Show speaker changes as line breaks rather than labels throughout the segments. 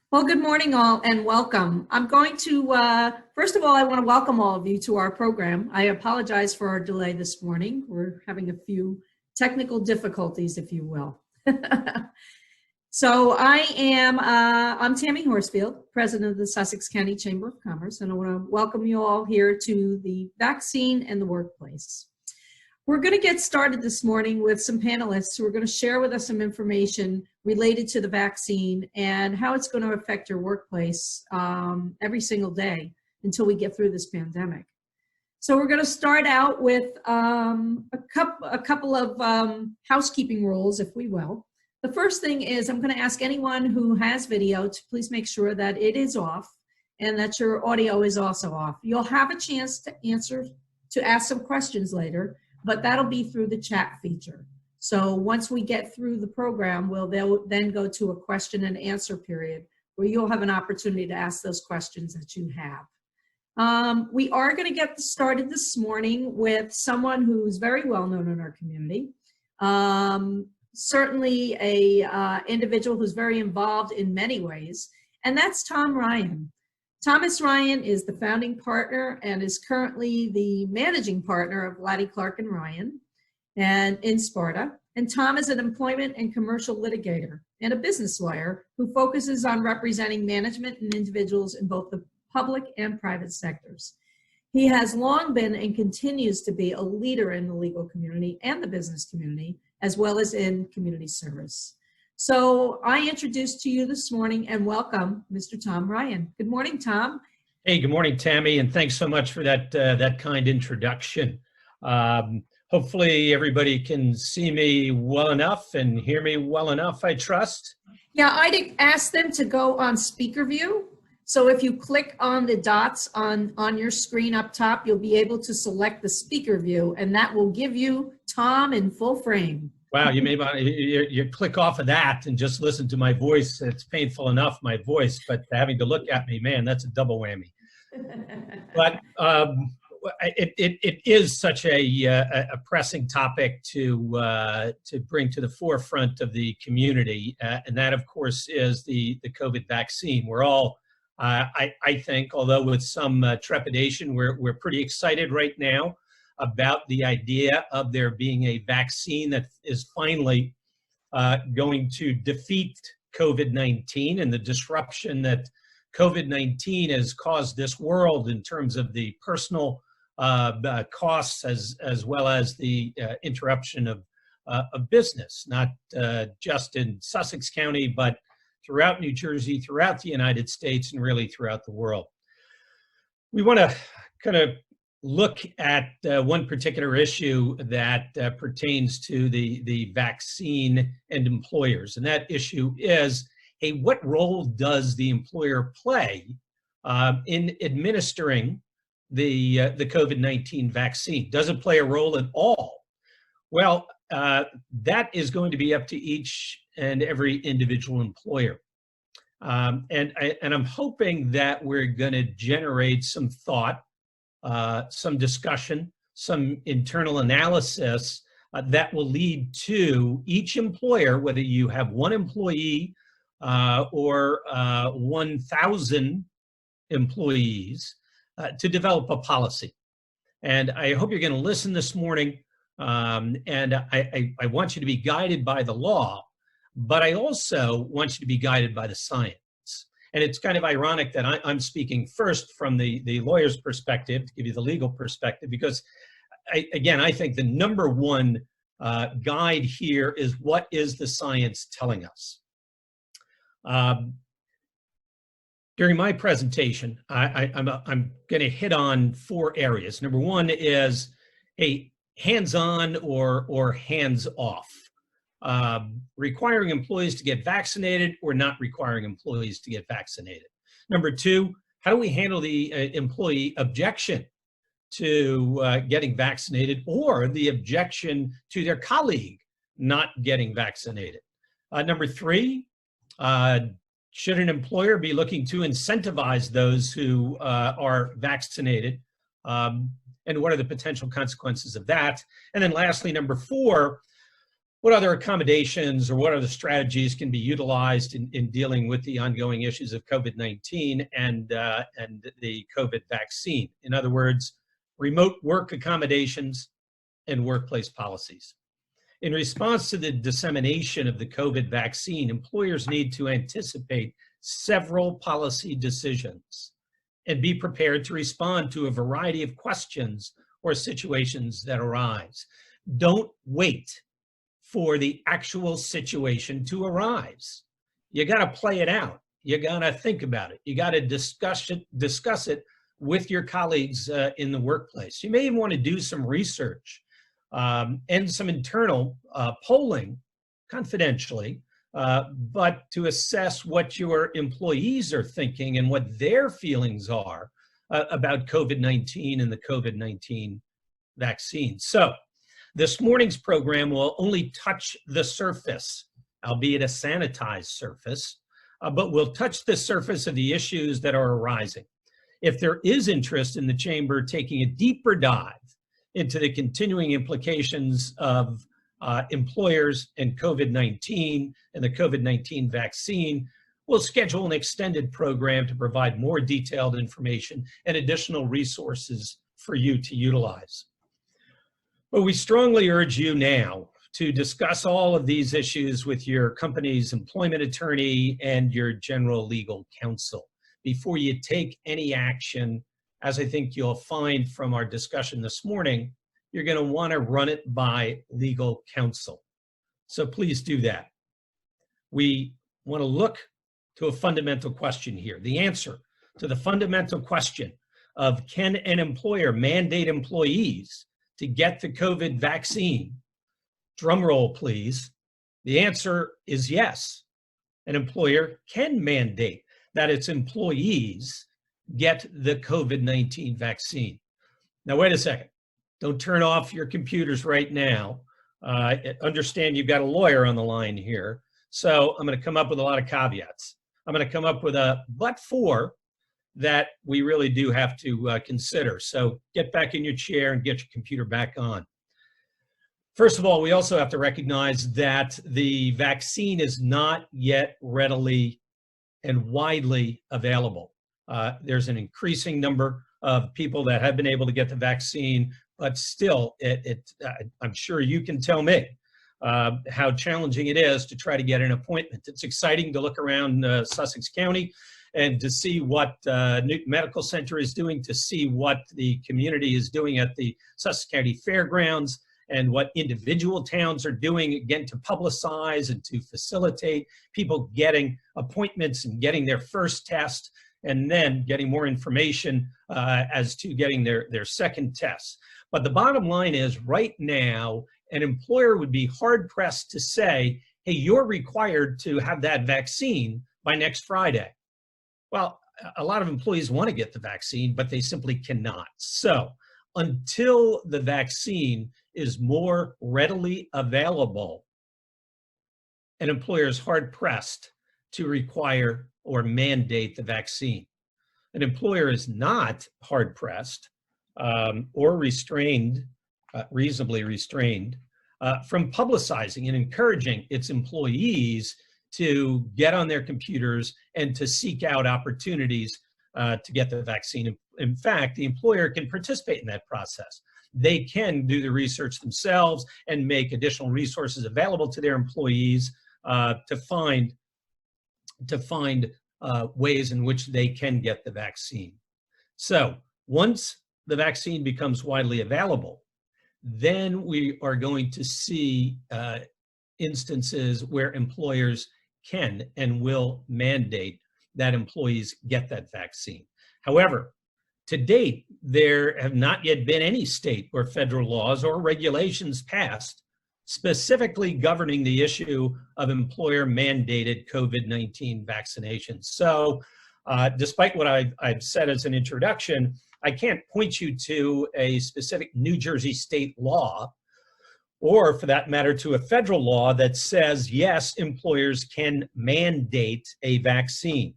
Well, good morning all and welcome. I'm going to, first of all, I want to welcome all of you to our program. I apologize for our delay this morning. We're having a few technical difficulties, if you will. So I'm Tammy Horsfield, president of the Sussex County Chamber of Commerce, and I want to welcome you all here to the vaccine and the workplace. We're going to get started this morning with some panelists who are going to share with us some information related to the vaccine and how it's going to affect your workplace every single day until we get through this pandemic. So we're going to start out with a couple of housekeeping rules, if we will. The first thing is I'm going to ask anyone who has video to please make sure that it is off and that your audio is also off. You'll have a chance to ask some questions later, but that'll be through the chat feature. So once we get through the program, they'll then go to a question and answer period where you'll have an opportunity to ask those questions that you have. We are going to get started this morning with someone who's very well known in our community. Certainly a individual who's very involved in many ways, and that's Tom Ryan. Thomas Ryan is the founding partner and is currently the managing partner of Laddey, Clark & Ryan and in Sparta. And Tom is an employment and commercial litigator and a business lawyer who focuses on representing management and individuals in both the public and private sectors. He has long been and continues to be a leader in the legal community and the business community, as well as in community service. So I introduce to you this morning and welcome Mr. Tom Ryan. Good morning, Tom.
Hey, good morning, Tammy, and thanks so much for that kind introduction. Hopefully everybody can see me well enough and hear me well enough, I trust.
Yeah, I'd ask them to go on speaker view. So if you click on the dots on your screen up top, you'll be able to select the speaker view, and that will give you Tom in full frame.
Wow, you click off of that and just listen to my voice. It's painful enough, my voice, but having to look at me, man, that's a double whammy. But it is such a pressing topic to bring to the forefront of the community, and that, of course, is the COVID vaccine. We're all, I think, although with some trepidation, we're pretty excited right now about the idea of there being a vaccine that is finally going to defeat COVID-19 and the disruption that COVID-19 has caused this world in terms of the personal costs as well as the interruption of business, not just in Sussex County, but throughout New Jersey, throughout the United States, and really throughout the world. We want to kind of look at one particular issue that pertains to the vaccine and employers, and that issue is, hey, what role does the employer play in administering the COVID-19 vaccine? Does it play a role at all? Well, that is going to be up to each and every individual employer. And I'm hoping that we're going to generate some thought, some discussion, some internal analysis that will lead to each employer, whether you have one employee or 1,000 employees, to develop a policy. And I hope you're going to listen this morning. And I want you to be guided by the law, but I also want you to be guided by the science. And it's kind of ironic that I'm speaking first from the lawyer's perspective, to give you the legal perspective, because I think the number one guide here is, what is the science telling us? During my presentation, I'm going to hit on 4 areas. Number one is, hey, hands-on or hands-off. Requiring employees to get vaccinated or not requiring employees to get vaccinated. Number 2, how do we handle the employee objection to getting vaccinated, or the objection to their colleague not getting vaccinated? Number 3, should an employer be looking to incentivize those who are vaccinated? And what are the potential consequences of that? And then lastly, number 4, what other accommodations or what other strategies can be utilized in dealing with the ongoing issues of COVID-19 and the COVID vaccine. In other words, remote work accommodations and workplace policies. In response to the dissemination of the COVID vaccine, employers need to anticipate several policy decisions and be prepared to respond to a variety of questions or situations that arise. Don't wait for the actual situation to arise. You got to play it out. You got to think about it. You got to discuss it with your colleagues in the workplace. You may even want to do some research and some internal polling confidentially, but to assess what your employees are thinking and what their feelings are about COVID-19 and the COVID-19 vaccine. So this morning's program will only touch the surface, albeit a sanitized surface, but we'll touch the surface of the issues that are arising. If there is interest in the Chamber taking a deeper dive into the continuing implications of employers and COVID-19 and the COVID-19 vaccine, we'll schedule an extended program to provide more detailed information and additional resources for you to utilize. But we strongly urge you now to discuss all of these issues with your company's employment attorney and your general legal counsel before you take any action. As I think you'll find from our discussion this morning, you're going to want to run it by legal counsel. So please do that. We want to look to a fundamental question here. The answer to the fundamental question of can an employer mandate employees to get the COVID vaccine? Drum roll, please. The answer is yes. An employer can mandate that its employees get the COVID-19 vaccine. Now, wait a second. Don't turn off your computers right now. Understand you've got a lawyer on the line here. So I'm going to come up with a lot of caveats. I'm going to come up with a but for that we really do have to consider. So get back in your chair and get your computer back on. First of all, we also have to recognize that the vaccine is not yet readily and widely available. There's an increasing number of people that have been able to get the vaccine, but still, I'm sure you can tell me how challenging it is to try to get an appointment. It's exciting to look around Sussex County and to see what Newton Medical Center is doing, to see what the community is doing at the Sussex County Fairgrounds, and what individual towns are doing, again, to publicize and to facilitate people getting appointments and getting their first test, and then getting more information as to getting their second test. But the bottom line is, right now, an employer would be hard-pressed to say, hey, you're required to have that vaccine by next Friday. Well, a lot of employees want to get the vaccine, but they simply cannot. So until the vaccine is more readily available, an employer is hard-pressed to require or mandate the vaccine. An employer is not hard-pressed or restrained, reasonably restrained, from publicizing and encouraging its employees to get on their computers and to seek out opportunities to get the vaccine. In fact, the employer can participate in that process. They can do the research themselves and make additional resources available to their employees to find ways in which they can get the vaccine. So once the vaccine becomes widely available, then we are going to see instances where employers can and will mandate that employees get that vaccine. However, to date, there have not yet been any state or federal laws or regulations passed specifically governing the issue of employer-mandated COVID-19 vaccinations. So despite what I've said as an introduction, I can't point you to a specific New Jersey state law, or for that matter, to a federal law that says, yes, employers can mandate a vaccine.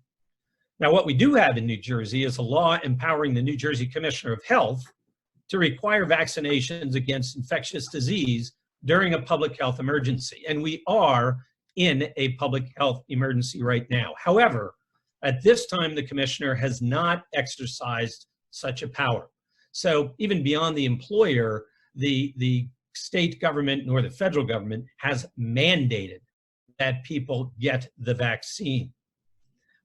Now, what we do have in New Jersey is a law empowering the New Jersey Commissioner of Health to require vaccinations against infectious disease during a public health emergency. And we are in a public health emergency right now. However, at this time, the commissioner has not exercised such a power. So even beyond the employer, the state government nor the federal government has mandated that people get the vaccine.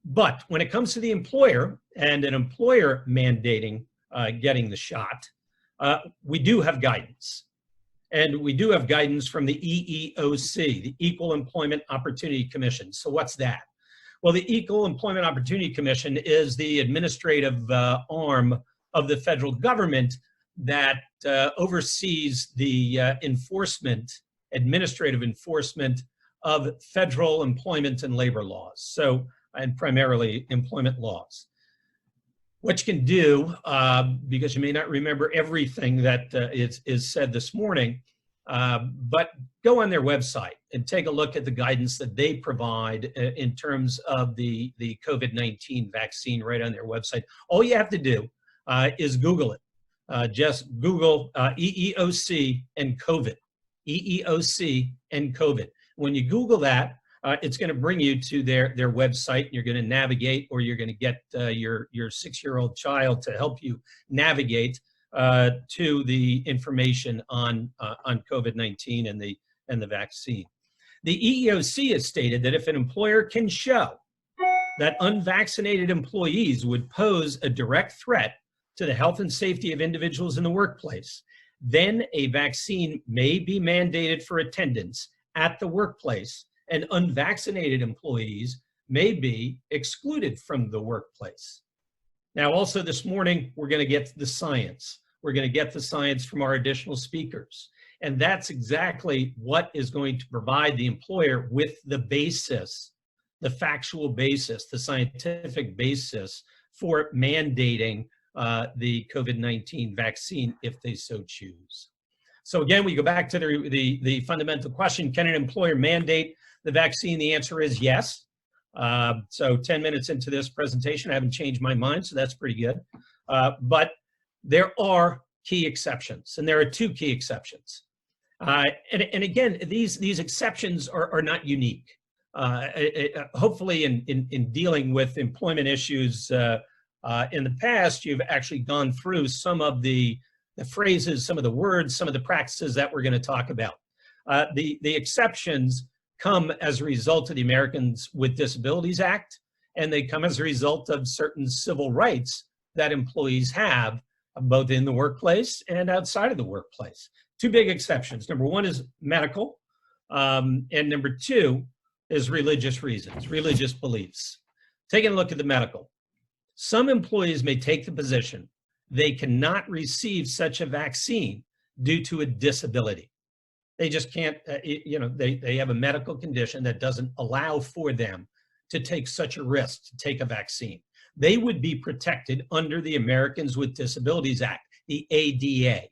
But when it comes to the employer and an employer mandating getting the shot, we do have guidance. And we do have guidance from the EEOC, the Equal Employment Opportunity Commission. So what's that? Well, the Equal Employment Opportunity Commission is the administrative arm of the federal government that oversees the administrative enforcement of federal employment and labor laws. So, and primarily employment laws. What you can do, because you may not remember everything that is said this morning, but go on their website and take a look at the guidance that they provide in terms of the COVID-19 vaccine right on their website. All you have to do is Google it. Just Google EEOC and COVID. EEOC and COVID. When you Google that, it's going to bring you to their website, and you're going to navigate, or you're going to get your 6-year-old child to help you navigate to the information on COVID-19 and the vaccine. The EEOC has stated that if an employer can show that unvaccinated employees would pose a direct threat to the health and safety of individuals in the workplace, then a vaccine may be mandated for attendance at the workplace, and unvaccinated employees may be excluded from the workplace. Now, also this morning, we're going to get to the science. We're going to get the science from our additional speakers. And that's exactly what is going to provide the employer with the basis, the factual basis, the scientific basis for mandating the COVID-19 vaccine if they so choose. So again, we go back to the fundamental question: can an employer mandate the vaccine? The answer is yes. So 10 minutes into this presentation, I haven't changed my mind, so that's pretty good. But there are key exceptions, and there are 2 key exceptions. And again, these exceptions are not unique. Hopefully in dealing with employment issues in the past, you've actually gone through some of the phrases, some of the words, some of the practices that we're going to talk about. The exceptions come as a result of the Americans with Disabilities Act, and they come as a result of certain civil rights that employees have, both in the workplace and outside of the workplace. 2 big exceptions. Number 1 is medical, and number 2 is religious reasons, religious beliefs. Taking a look at the medical. Some employees may take the position they cannot receive such a vaccine due to a disability. They just can't, they have a medical condition that doesn't allow for them to take such a risk to take a vaccine. They would be protected under the Americans with Disabilities Act, the ADA.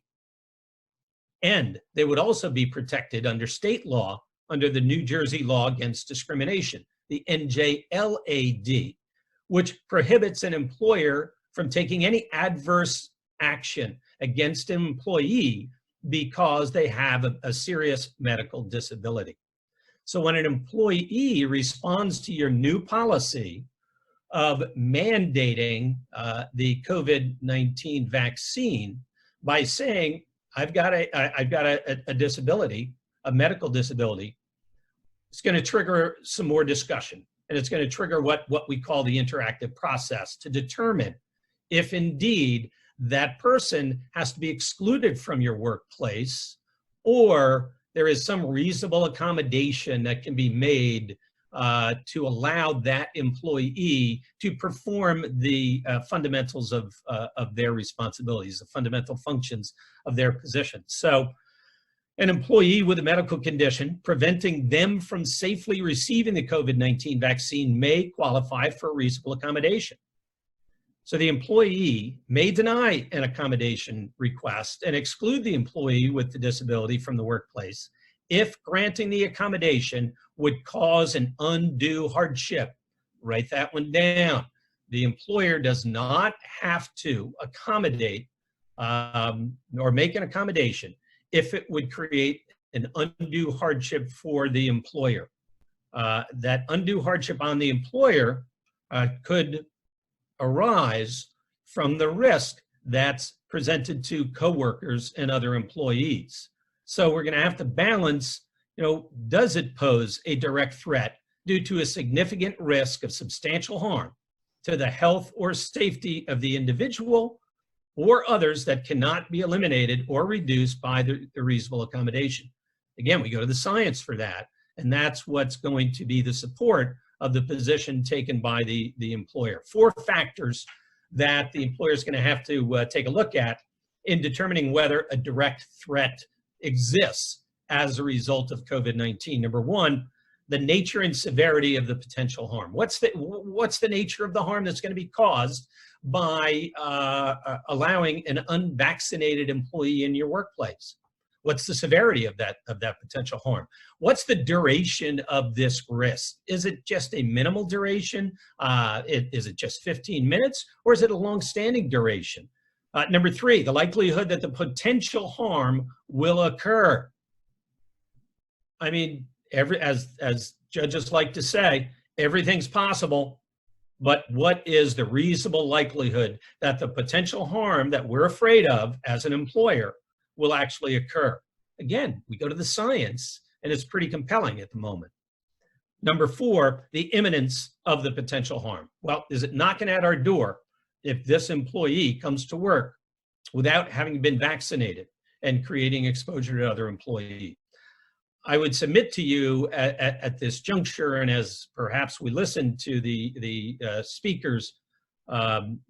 And they would also be protected under state law, under the New Jersey Law Against Discrimination, the NJLAD, which prohibits an employer from taking any adverse action against an employee because they have a serious medical disability. So when an employee responds to your new policy of mandating the COVID-19 vaccine by saying, I've got a disability, a medical disability, it's going to trigger some more discussion. And it's going to trigger what we call the interactive process to determine if indeed that person has to be excluded from your workplace, or there is some reasonable accommodation that can be made to allow that employee to perform the fundamentals of their responsibilities, the fundamental functions of their position. So an employee with a medical condition preventing them from safely receiving the COVID-19 vaccine may qualify for a reasonable accommodation. So the employee may deny an accommodation request and exclude the employee with the disability from the workplace if granting the accommodation would cause an undue hardship. Write that one down. The employer does not have to accommodate or make an accommodation if it would create an undue hardship for the employer. That undue hardship on the employer could arise from the risk that's presented to coworkers and other employees. So we're going to have to balance, does it pose a direct threat due to a significant risk of substantial harm to the health or safety of the individual or others that cannot be eliminated or reduced by the reasonable accommodation? Again, we go to the science for that, and that's what's going to be the support of the position taken by the employer. 4 factors that the employer is going to have to take a look at in determining whether a direct threat exists as a result of COVID-19. Number 1, the nature and severity of the potential harm. What's the nature of the harm that's going to be caused by allowing an unvaccinated employee in your workplace? What's the severity of that potential harm? What's the duration of this risk? Is it just a minimal duration? Is it just 15 minutes, or is it a long-standing duration? Number 3, the likelihood that the potential harm will occur. I mean, as judges like to say, everything's possible, but what is the reasonable likelihood that the potential harm that we're afraid of as an employer will actually occur? Again, we go to the science, and it's pretty compelling at the moment. Number 4, the imminence of the potential harm. Well, is it knocking at our door if this employee comes to work without having been vaccinated and creating exposure to other employees? I would submit to you at this juncture, and as perhaps we listen to the speakers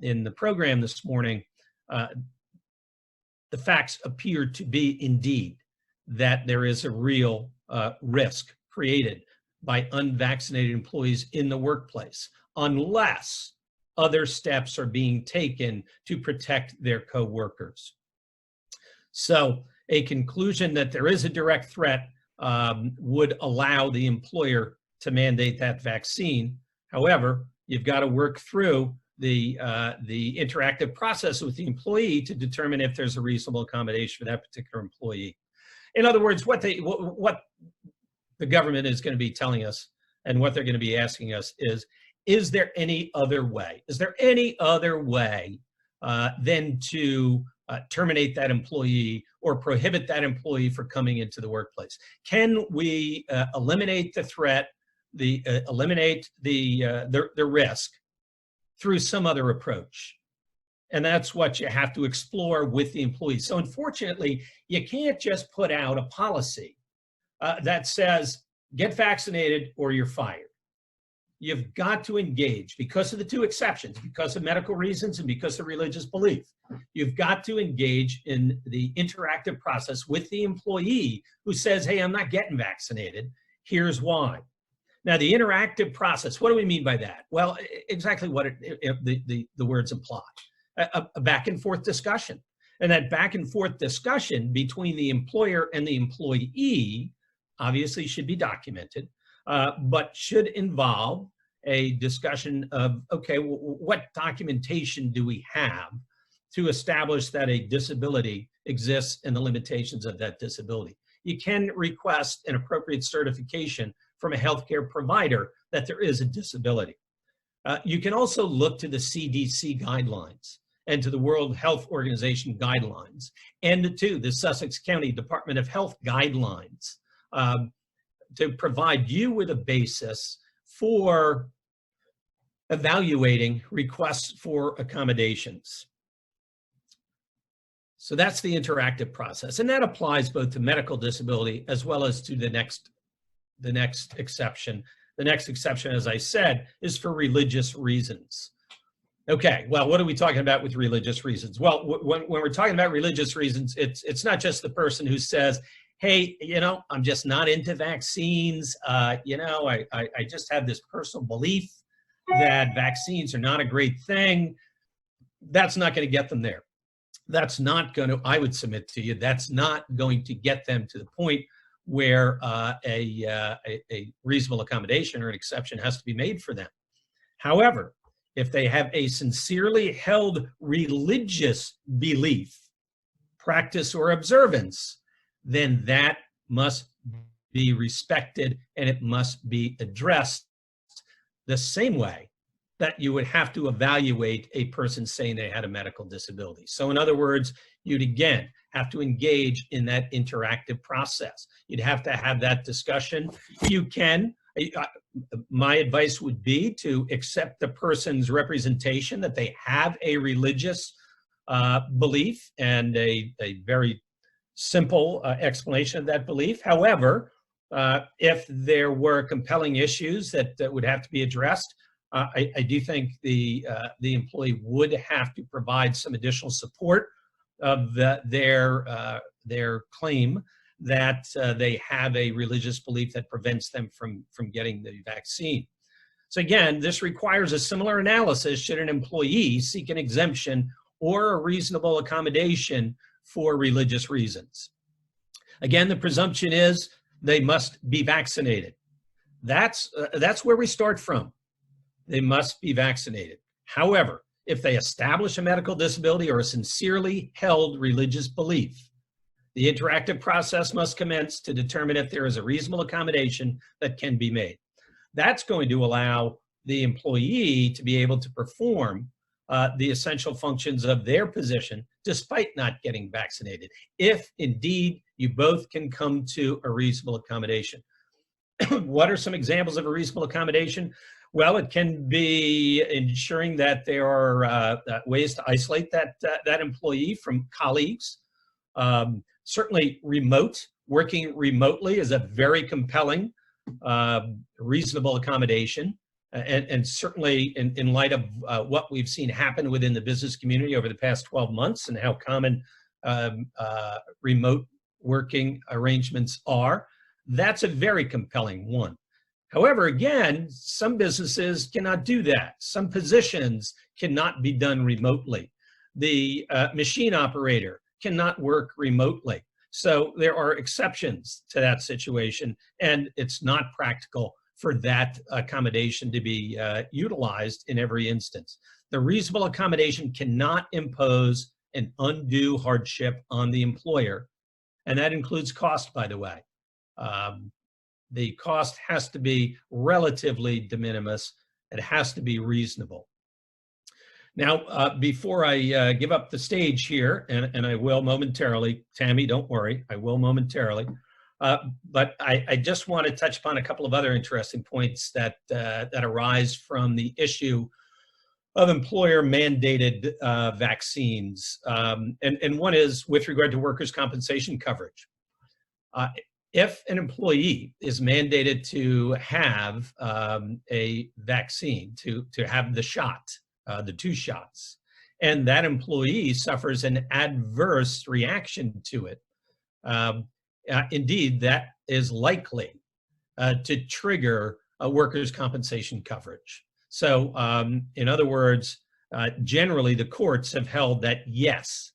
in the program this morning, the facts appear to be indeed that there is a real risk created by unvaccinated employees in the workplace, unless other steps are being taken to protect their coworkers. So a conclusion that there is a direct threat would allow the employer to mandate that vaccine. However, you've got to work through the interactive process with the employee to determine if there's a reasonable accommodation for that particular employee. In other words, what the government is going to be telling us and what they're going to be asking us is there any other way? Is there any other way than to terminate that employee or prohibit that employee from coming into the workplace? Can we eliminate the threat, eliminate the risk through some other approach? And that's what you have to explore with the employees. So unfortunately, you can't just put out a policy that says, get vaccinated or you're fired. You've got to engage because of the 2 exceptions, because of medical reasons and because of religious belief. You've got to engage in the interactive process with the employee who says, hey, I'm not getting vaccinated. Here's why. Now, the interactive process, what do we mean by that? Well, exactly what the words imply. A back and forth discussion. And that back and forth discussion between the employer and the employee obviously should be documented, but should involve a discussion of, okay, what documentation do we have to establish that a disability exists and the limitations of that disability? You can request an appropriate certification from a healthcare provider that there is a disability. You can also look to the CDC guidelines and to the World Health Organization guidelines and to the Sussex County Department of Health guidelines to provide you with a basis for evaluating requests for accommodations. So that's the interactive process, and that applies both to medical disability as well as to the next exception. The next exception, as I said, is for religious reasons. Okay, well, what are we talking about with religious reasons? Well, when we're talking about religious reasons, it's not just the person who says, hey, I'm just not into vaccines. I just have this personal belief that vaccines are not a great thing. That's not going to get them there. That's not going to, I would submit to you, that's not going to get them to the point where a reasonable accommodation or an exception has to be made for them. However, if they have a sincerely held religious belief, practice, or observance, then that must be respected, and it must be addressed the same way that you would have to evaluate a person saying they had a medical disability. So in other words, you'd again have to engage in that interactive process. You'd have to have that discussion. You can, my advice would be to accept the person's representation that they have a religious belief, and a very simple explanation of that belief. However, if there were compelling issues that would have to be addressed, I do think the employee would have to provide some additional support of their claim that they have a religious belief that prevents them from getting the vaccine. So again, this requires a similar analysis should an employee seek an exemption or a reasonable accommodation for religious reasons. Again, the presumption is they must be vaccinated. That's where we start from. They must be vaccinated. However, if they establish a medical disability or a sincerely held religious belief, the interactive process must commence to determine if there is a reasonable accommodation that can be made. That's going to allow the employee to be able to perform the essential functions of their position despite not getting vaccinated, if indeed you both can come to a reasonable accommodation. What are some examples of a reasonable accommodation? Well, it can be ensuring that there are ways to isolate that employee from colleagues. Certainly working remotely is a very compelling, reasonable accommodation. And certainly in light of what we've seen happen within the business community over the past 12 months and how common remote working arrangements are, that's a very compelling one. However, again, some businesses cannot do that. Some positions cannot be done remotely. The machine operator cannot work remotely. So there are exceptions to that situation, and it's not practical for that accommodation to be utilized in every instance. The reasonable accommodation cannot impose an undue hardship on the employer, and that includes cost, by the way. The cost has to be relatively de minimis. It has to be reasonable. Now, before I give up the stage here, and I will momentarily, Tammy, don't worry, I will momentarily, but I just want to touch upon a couple of other interesting points that arise from the issue of employer-mandated vaccines. And one is with regard to workers' compensation coverage. If an employee is mandated to have a vaccine, to have the shot, the 2 shots, and that employee suffers an adverse reaction to it, indeed, that is likely to trigger a workers' compensation coverage. So, in other words, generally the courts have held that yes,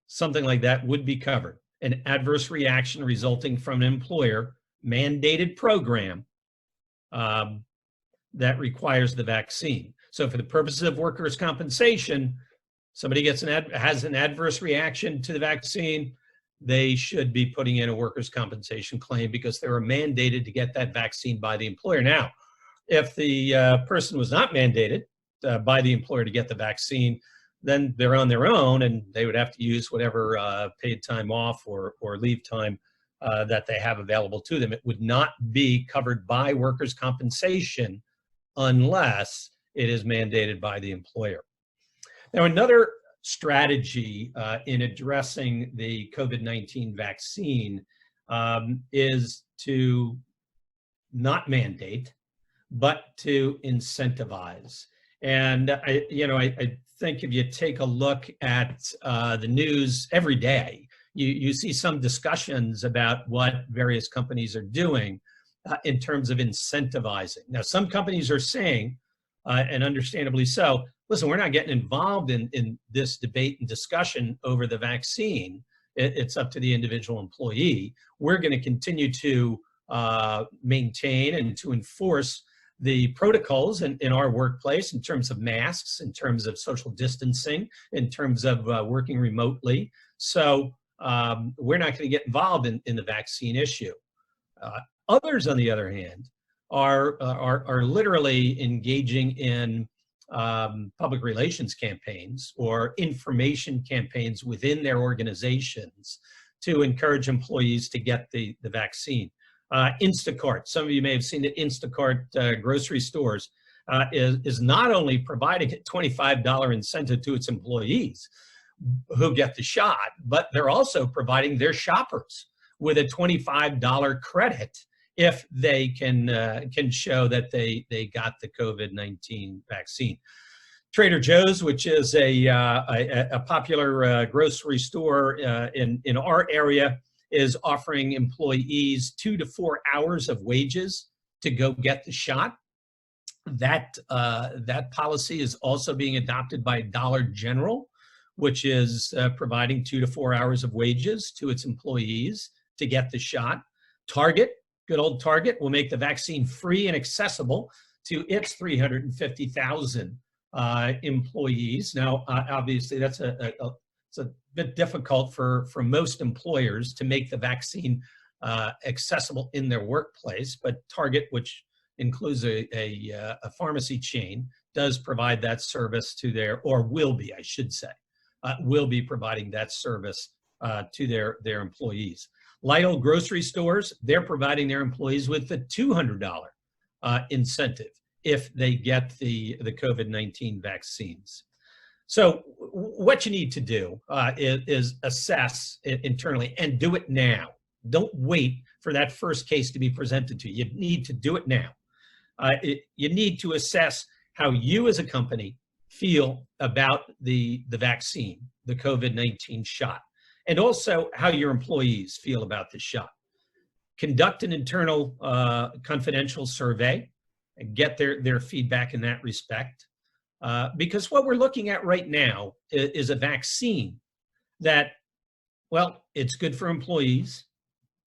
something like that would be covered. An adverse reaction resulting from an employer mandated program that requires the vaccine. So for the purposes of workers' compensation, somebody has an adverse reaction to the vaccine, they should be putting in a workers' compensation claim because they were mandated to get that vaccine by the employer. Now, if the person was not mandated by the employer to get the vaccine, then they're on their own and they would have to use whatever paid time off or leave time that they have available to them. It would not be covered by workers' compensation unless it is mandated by the employer. Now, another strategy in addressing the COVID-19 vaccine is to not mandate, but to incentivize. And I think if you take a look at the news every day, you see some discussions about what various companies are doing in terms of incentivizing. Now, some companies are saying, and understandably so, listen, we're not getting involved in this debate and discussion over the vaccine. It's up to the individual employee. We're going to continue to maintain and to enforce the protocols in our workplace in terms of masks, in terms of social distancing, in terms of working remotely. So we're not going to get involved in the vaccine issue. Others, on the other hand, are literally engaging in public relations campaigns or information campaigns within their organizations to encourage employees to get the vaccine. Instacart, some of you may have seen that Instacart grocery stores is not only providing a $25 incentive to its employees who get the shot, but they're also providing their shoppers with a $25 credit if they can show that they got the COVID-19 vaccine. Trader Joe's, which is a popular grocery store in our area, is offering employees 2 to 4 hours of wages to go get the shot. That policy is also being adopted by Dollar General, which is providing 2 to 4 hours of wages to its employees to get the shot. Target, good old Target, will make the vaccine free and accessible to its 350,000 employees. Now, obviously, it's a bit difficult for most employers to make the vaccine accessible in their workplace, but Target, which includes a pharmacy chain, does provide that service to their, or will be, I should say, will be providing that service to their employees. Lidl grocery stores, they're providing their employees with the $200 incentive if they get the COVID-19 vaccines. So what you need to do is assess it internally and do it now. Don't wait for that first case to be presented to you. You need to do it now. You need to assess how you as a company feel about the vaccine, the COVID-19 shot, and also how your employees feel about the shot. Conduct an internal confidential survey and get their feedback in that respect. Because what we're looking at right now is a vaccine that, well, it's good for employees,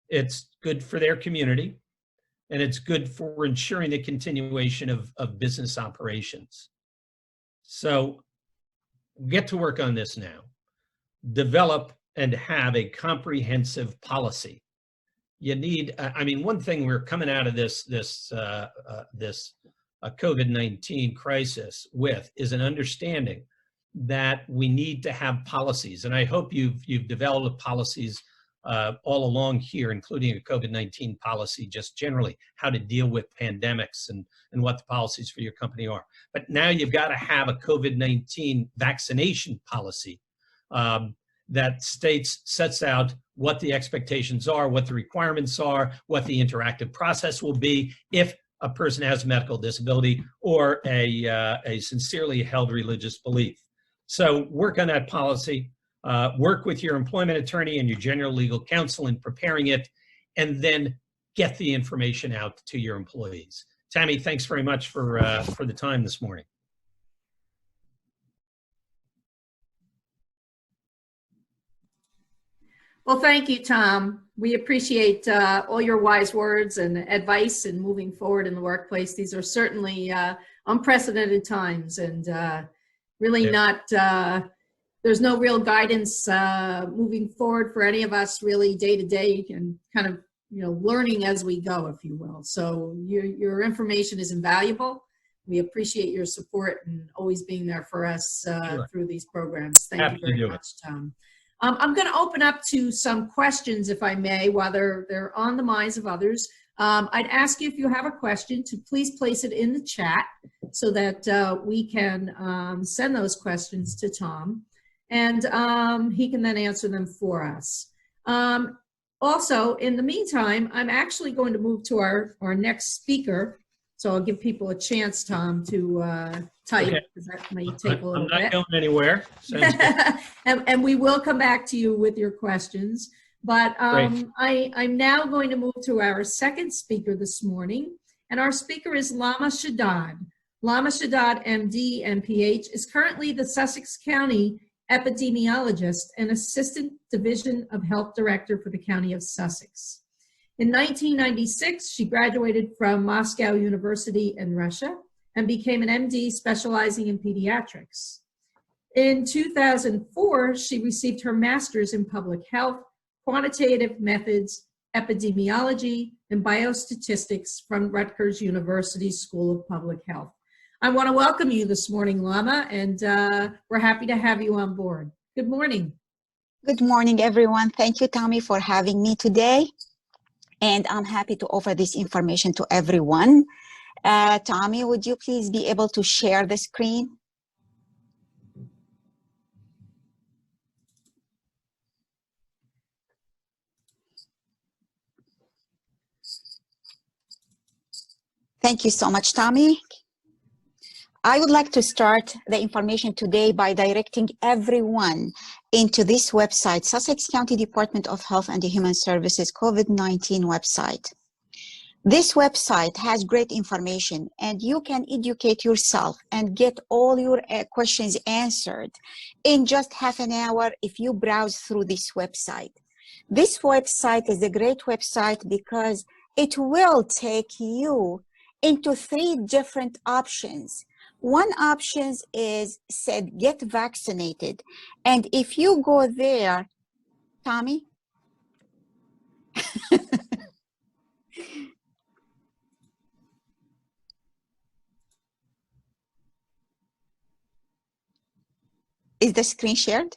it's good for their community, and it's good for ensuring the continuation of business operations. So get to work on this now. Develop and have a comprehensive policy. You need, I mean, one thing we're coming out of this COVID-19 crisis with is an understanding that we need to have policies. And I hope you've developed policies all along here, including a COVID-19 policy, just generally how to deal with pandemics and what the policies for your company are. But now you've got to have a COVID-19 vaccination policy that sets out what the expectations are, what the requirements are, what the interactive process will be if a person has a medical disability or a sincerely held religious belief. So work on that policy, work with your employment attorney and your general legal counsel in preparing it, and then get the information out to your employees. Tammy, thanks very much for the time this morning.
Well, thank you, Tom. We appreciate all your wise words and advice in moving forward in the workplace. These are certainly unprecedented times, and really not, there's no real guidance moving forward for any of us really day to day, and kind of, learning as we go, if you will. So your information is invaluable. We appreciate your support and always being there for us through these programs. Thank you very much, Tom. I'm going to open up to some questions, if I may, while they're on the minds of others. I'd ask you, if you have a question, to please place it in the chat so that we can send those questions to Tom, and he can then answer them for us. Also, in the meantime, I'm actually going to move to our next speaker. So I'll give people a chance, Tom, to type, because that may take a little bit.
I'm not going anywhere.
And we will come back to you with your questions. But I'm now going to move to our second speaker this morning. And our speaker is Lama Chaddad. Lama Chaddad, MD, MPH, is currently the Sussex County Epidemiologist and Assistant Division of Health Director for the County of Sussex. In 1996, she graduated from Moscow University in Russia and became an MD specializing in pediatrics. In 2004, she received her master's in public health, quantitative methods, epidemiology, and biostatistics from Rutgers University School of Public Health. I want to welcome you this morning, Lama, and we're happy to have you on board. Good morning.
Good morning, everyone. Thank you, Tommy, for having me today. And I'm happy to offer this information to everyone. Tommy, would you please be able to share the screen? Thank you so much, Tommy. I would like to start the information today by directing everyone into this website, Sussex County Department of Health and Human Services COVID-19 website. This website has great information and you can educate yourself and get all your questions answered in just half an hour if you browse through this website. This website is a great website because it will take you into 3 different options. One option is said get vaccinated. And if you go there, Tommy? Is the screen shared?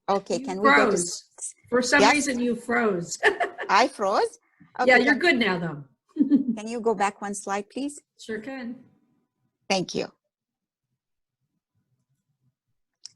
Okay,
You
can
froze.
We go to...
For some
Yes?
reason, you froze.
I froze? Okay,
yeah, you're good now, though.
Can you go back 1 slide, please?
Sure can.
Thank you.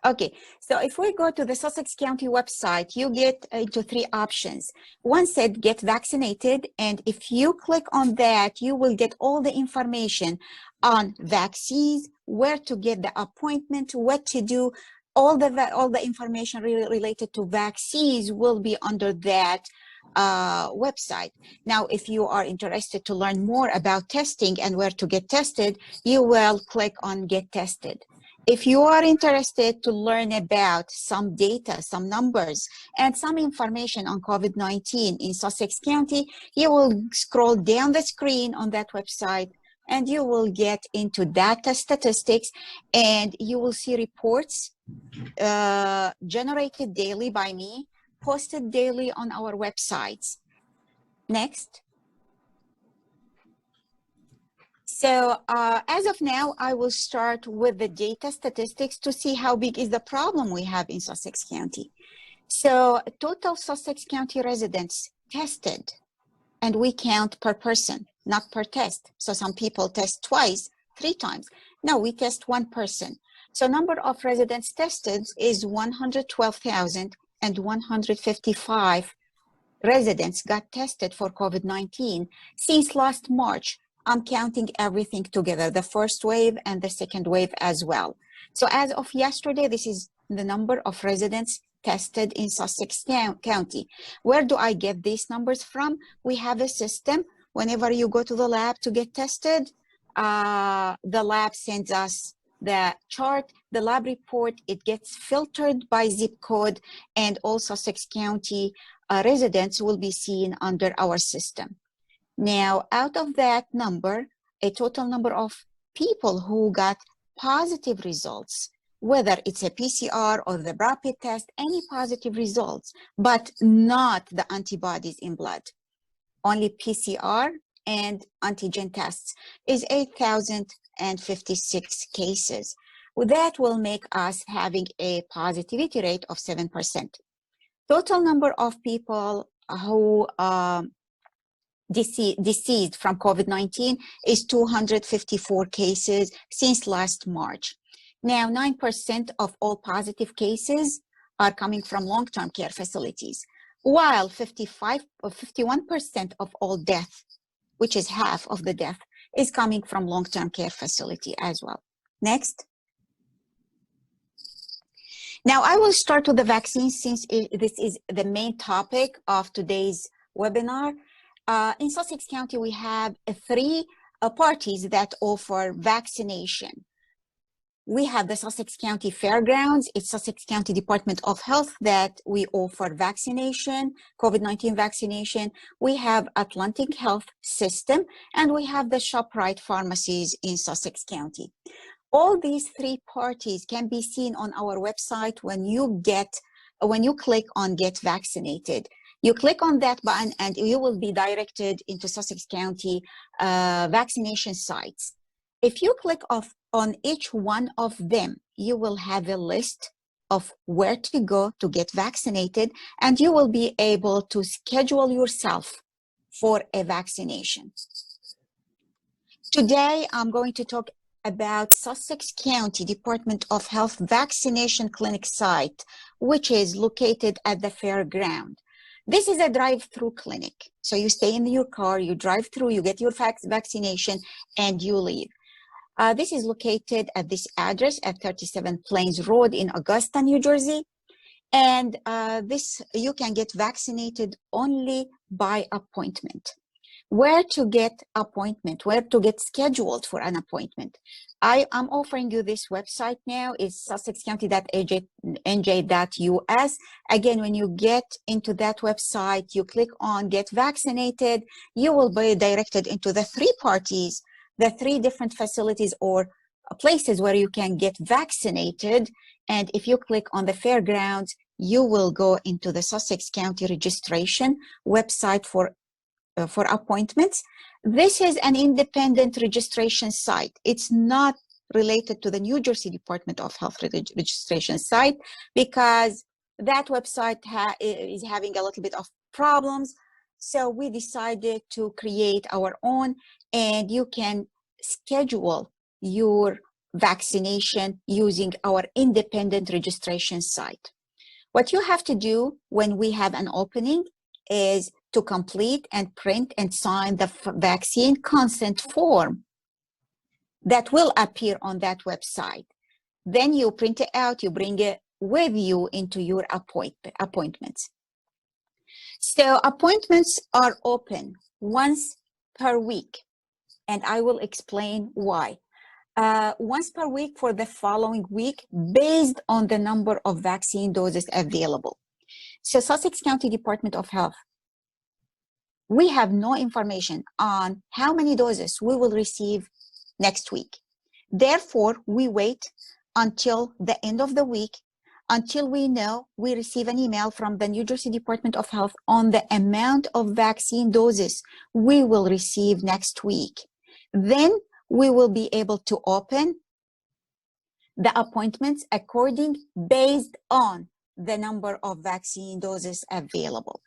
Okay, so if we go to the Sussex County website, you get into 3 options. One said get vaccinated, and if you click on that, you will get all the information on vaccines, where to get the appointment, what to do. All the information related to vaccines will be under that website. Now, if you are interested to learn more about testing and where to get tested, you will click on Get Tested. If you are interested to learn about some data, some numbers, and some information on COVID-19 in Sussex County, you will scroll down the screen on that website and you will get into data statistics and you will see reports generated daily by me, posted daily on our websites. Next. So as of now, I will start with the data statistics to see how big is the problem we have in Sussex County. So total Sussex County residents tested, and we count per person, not per test. So some people test twice, 3 times. No, we test 1 person. So number of residents tested is 112,155 residents got tested for COVID-19 since last March. I'm counting everything together, the first wave and the second wave as well. So as of yesterday, this is the number of residents tested in Sussex County. Where do I get these numbers from? We have a system. Whenever you go to the lab to get tested, the lab sends us the chart, the lab report. It gets filtered by zip code, and all Sussex County residents will be seen under our system. Now, out of that number, a total number of people who got positive results, whether it's a PCR or the rapid test, any positive results, but not the antibodies in blood, only PCR and antigen tests, is 8,056 cases. That will make us having a positivity rate of 7%. Total number of people who deceased from COVID-19 is 254 cases since last March. Now, 9% of all positive cases are coming from long-term care facilities, while 51% of all death, which is half of the death, is coming from long-term care facility as well. Next. Now, I will start with the vaccine since this is the main topic of today's webinar. In Sussex County, we have 3 parties that offer vaccination. We have the Sussex County Fairgrounds. It's Sussex County Department of Health that we offer vaccination, COVID-19 vaccination. We have Atlantic Health System, and we have the ShopRite pharmacies in Sussex County. All these three parties can be seen on our website when you click on Get Vaccinated. You click on that button and you will be directed into Sussex County vaccination sites. If you click on each one of them, you will have a list of where to go to get vaccinated, and you will be able to schedule yourself for a vaccination. Today, I'm going to talk about Sussex County Department of Health vaccination clinic site, which is located at the Fairground. This is a drive-through clinic. So you stay in your car, you drive through, you get your vaccination, and you leave. This is located at this address at 37 Plains Road in Augusta, New Jersey. And you can get vaccinated only by appointment. Where to get appointment, where to get scheduled for an appointment. I am offering you this website now. It's sussexcounty.nj.us. Again, when you get into that website, you click on Get Vaccinated, you will be directed into the three parties, the three different facilities or places where you can get vaccinated. And if you click on the Fairgrounds, you will go into the Sussex County registration website for appointments. This is an independent registration site. It's not related to the New Jersey Department of Health registration site because that website is having a little bit of problems. So we decided to create our own, and you can schedule your vaccination using our independent registration site. What you have to do when we have an opening is to complete and print and sign the vaccine consent form that will appear on that website. Then you print it out, you bring it with you into your appointments. So appointments are open once per week, and I will explain why. Once per week for the following week based on the number of vaccine doses available. So Sussex County Department of Health, we have no information on how many doses we will receive next week. Therefore, we wait until the end of the week until we know we receive an email from the New Jersey Department of Health on the amount of vaccine doses we will receive next week. Then we will be able to open the appointments based on the number of vaccine doses available.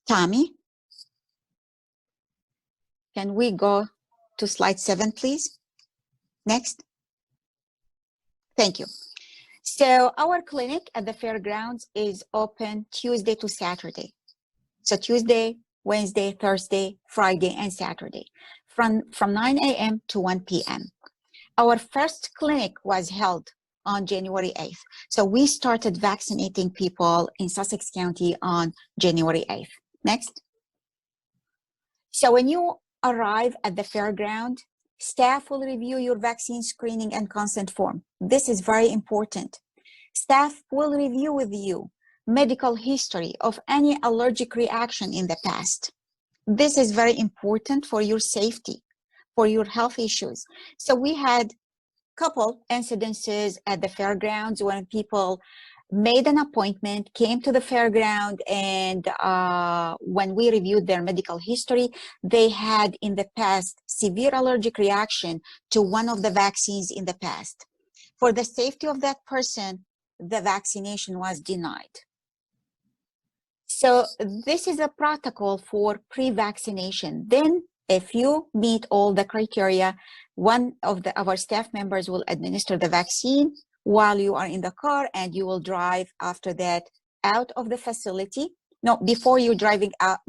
Tommy, can we go to slide 7, please? Next. Thank you. So our clinic at the Fairgrounds is open Tuesday to Saturday. So Tuesday, Wednesday, Thursday, Friday, and Saturday from 9 a.m. to 1 p.m. Our first clinic was held on January 8th. So we started vaccinating people in Sussex County on January 8th. Next. So when you arrive at the Fairground, staff will review your vaccine screening and consent form. This is very important. Staff will review with you medical history of any allergic reaction in the past. This is very important for your safety, for your health issues. So we had a couple incidences at the Fairgrounds when people made an appointment, came to the Fairground, and when we reviewed their medical history, they had in the past severe allergic reaction to one of the vaccines in the past. For the safety of that person, the vaccination was denied. So this is a protocol for pre-vaccination. Then if you meet all the criteria, one of our staff members will administer the vaccine while you are in the car, and you will drive after that out of the facility. No, before you driving out,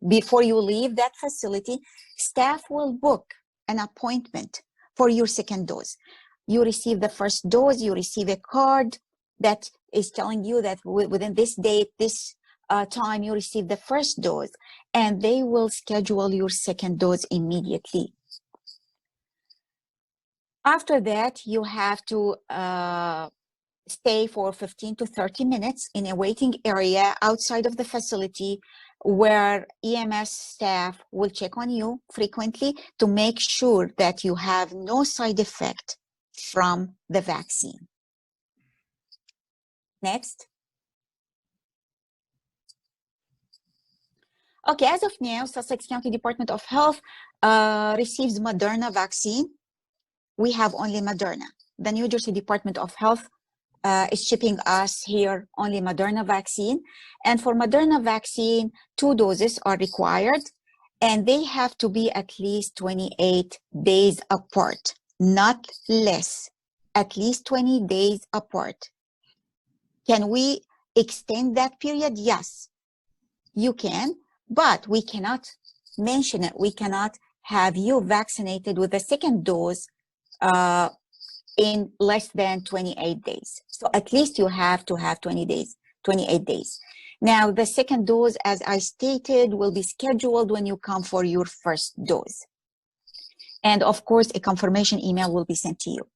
before you leave that facility, staff will book an appointment for your second dose. You receive the first dose, you receive a card that is telling you that within this date, this time, you receive the first dose, and they will schedule your second dose immediately. After that, you have to stay for 15 to 30 minutes in a waiting area outside of the facility where EMS staff will check on you frequently to make sure that you have no side effect from the vaccine. Next. Okay, as of now, Sussex County Department of Health receives Moderna vaccine. We have only Moderna. The New Jersey Department of Health is shipping us here only Moderna vaccine. And for Moderna vaccine, 2 doses are required, and they have to be at least 28 days apart, not less, at least 20 days apart. Can we extend that period? Yes, you can, but we cannot mention it. We cannot have you vaccinated with a second dose in less than 28 days. So at least you have to have 28 days. Now, the second dose, as I stated, will be scheduled when you come for your first dose. And of course, a confirmation email will be sent to you.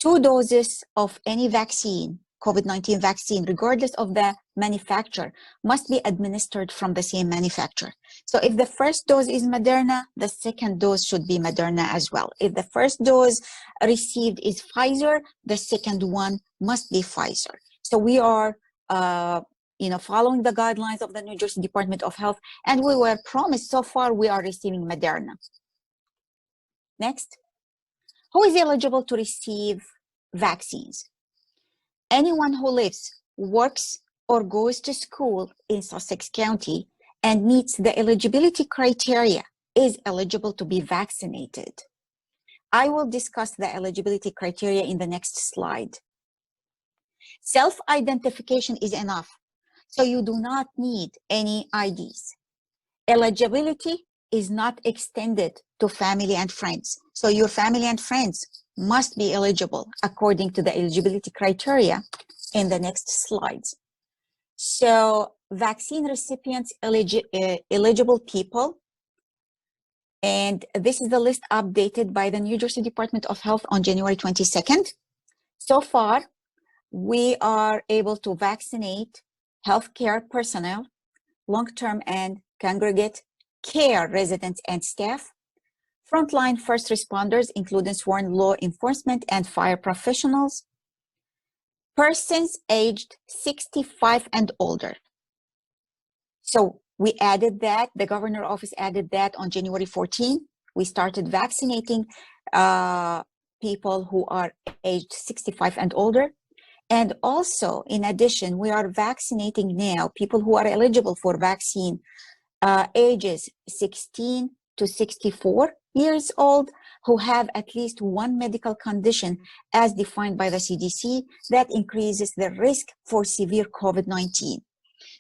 2 doses of any vaccine, COVID-19 vaccine, regardless of the manufacturer, must be administered from the same manufacturer. So if the first dose is Moderna, the second dose should be Moderna as well. If the first dose received is Pfizer, the second one must be Pfizer. So we are following the guidelines of the New Jersey Department of Health, and we were promised so far we are receiving Moderna. Next. Who is eligible to receive vaccines? Anyone who lives, works, or goes to school in Sussex County and meets the eligibility criteria is eligible to be vaccinated. I will discuss the eligibility criteria in the next slide. Self-identification is enough, so you do not need any IDs. Eligibility is not extended to family and friends, so your family and friends must be eligible according to the eligibility criteria in the next slides. So vaccine recipients, eligible people, and this is the list updated by the New Jersey Department of Health on January 22nd. So far, we are able to vaccinate healthcare personnel, long-term and congregate care residents and staff, frontline first responders, including sworn law enforcement and fire professionals, persons aged 65 and older. So we added that, the governor office added that on January 14. We started vaccinating people who are aged 65 and older. And also, in addition, we are vaccinating now people who are eligible for vaccine ages 16 to 64 years old, who have at least one medical condition as defined by the CDC that increases the risk for severe COVID-19.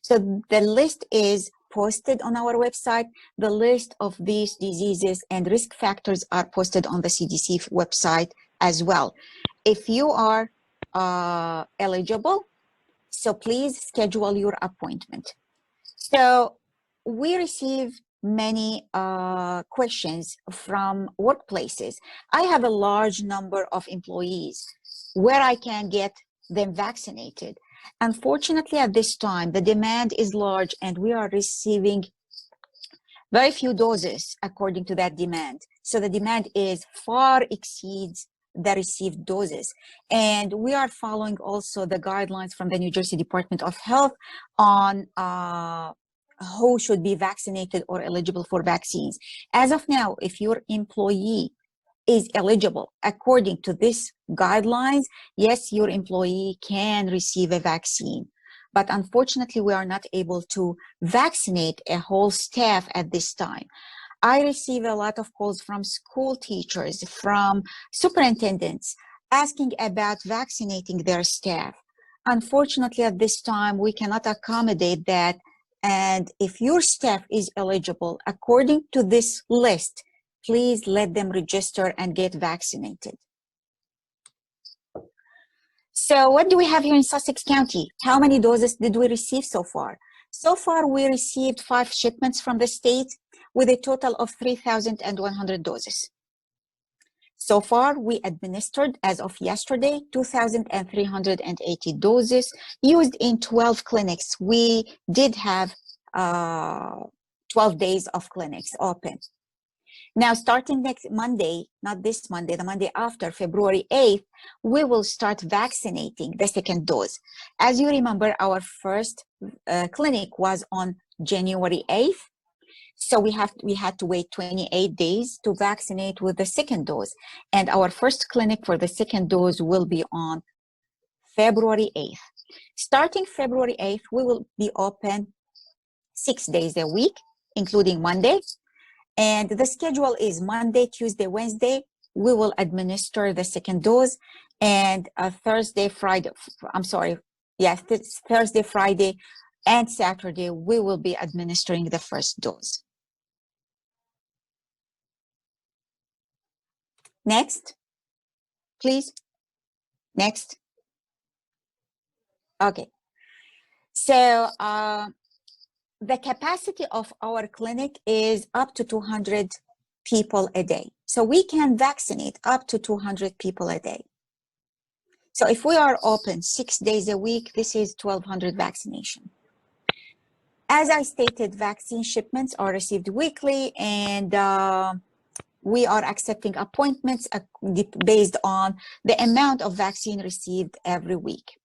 So the list is posted on our website. The list of these diseases and risk factors are posted on the CDC website as well. If you are eligible, so please schedule your appointment. So we receive many questions from workplaces. I have a large number of employees where I can get them vaccinated. Unfortunately, at this time, the demand is large and we are receiving very few doses according to that demand. So the demand is far exceeds the received doses. And we are following also the guidelines from the New Jersey Department of Health on who should be vaccinated or eligible for vaccines. As of now, if your employee is eligible according to these guidelines, yes, your employee can receive a vaccine. But unfortunately, we are not able to vaccinate a whole staff at this time. I receive a lot of calls from school teachers, from superintendents, asking about vaccinating their staff. Unfortunately, at this time, we cannot accommodate that. And if your staff is eligible, according to this list, please let them register and get vaccinated. So what do we have here in Sussex County? How many doses did we receive so far? So far, we received 5 shipments from the state with a total of 3,100 doses. So far, we administered, as of yesterday, 2,380 doses used in 12 clinics. We did have 12 days of clinics open. Now, starting next Monday, not this Monday, the Monday after, February 8th, we will start vaccinating the second dose. As you remember, our first clinic was on January 8th. So we had to wait 28 days to vaccinate with the second dose. And our first clinic for the second dose will be on February 8th. Starting February 8th, we will be open 6 days a week, including Monday. And the schedule is Monday, Tuesday, Wednesday, we will administer the second dose. And Thursday, Friday, Thursday, Friday, and Saturday, we will be administering the first dose. Next, please. Next. Okay. So the capacity of our clinic is up to 200 people a day. So we can vaccinate up to 200 people a day. So if we are open 6 days a week, this is 1,200 vaccination. As I stated, vaccine shipments are received weekly, and we are accepting appointments based on the amount of vaccine received every week.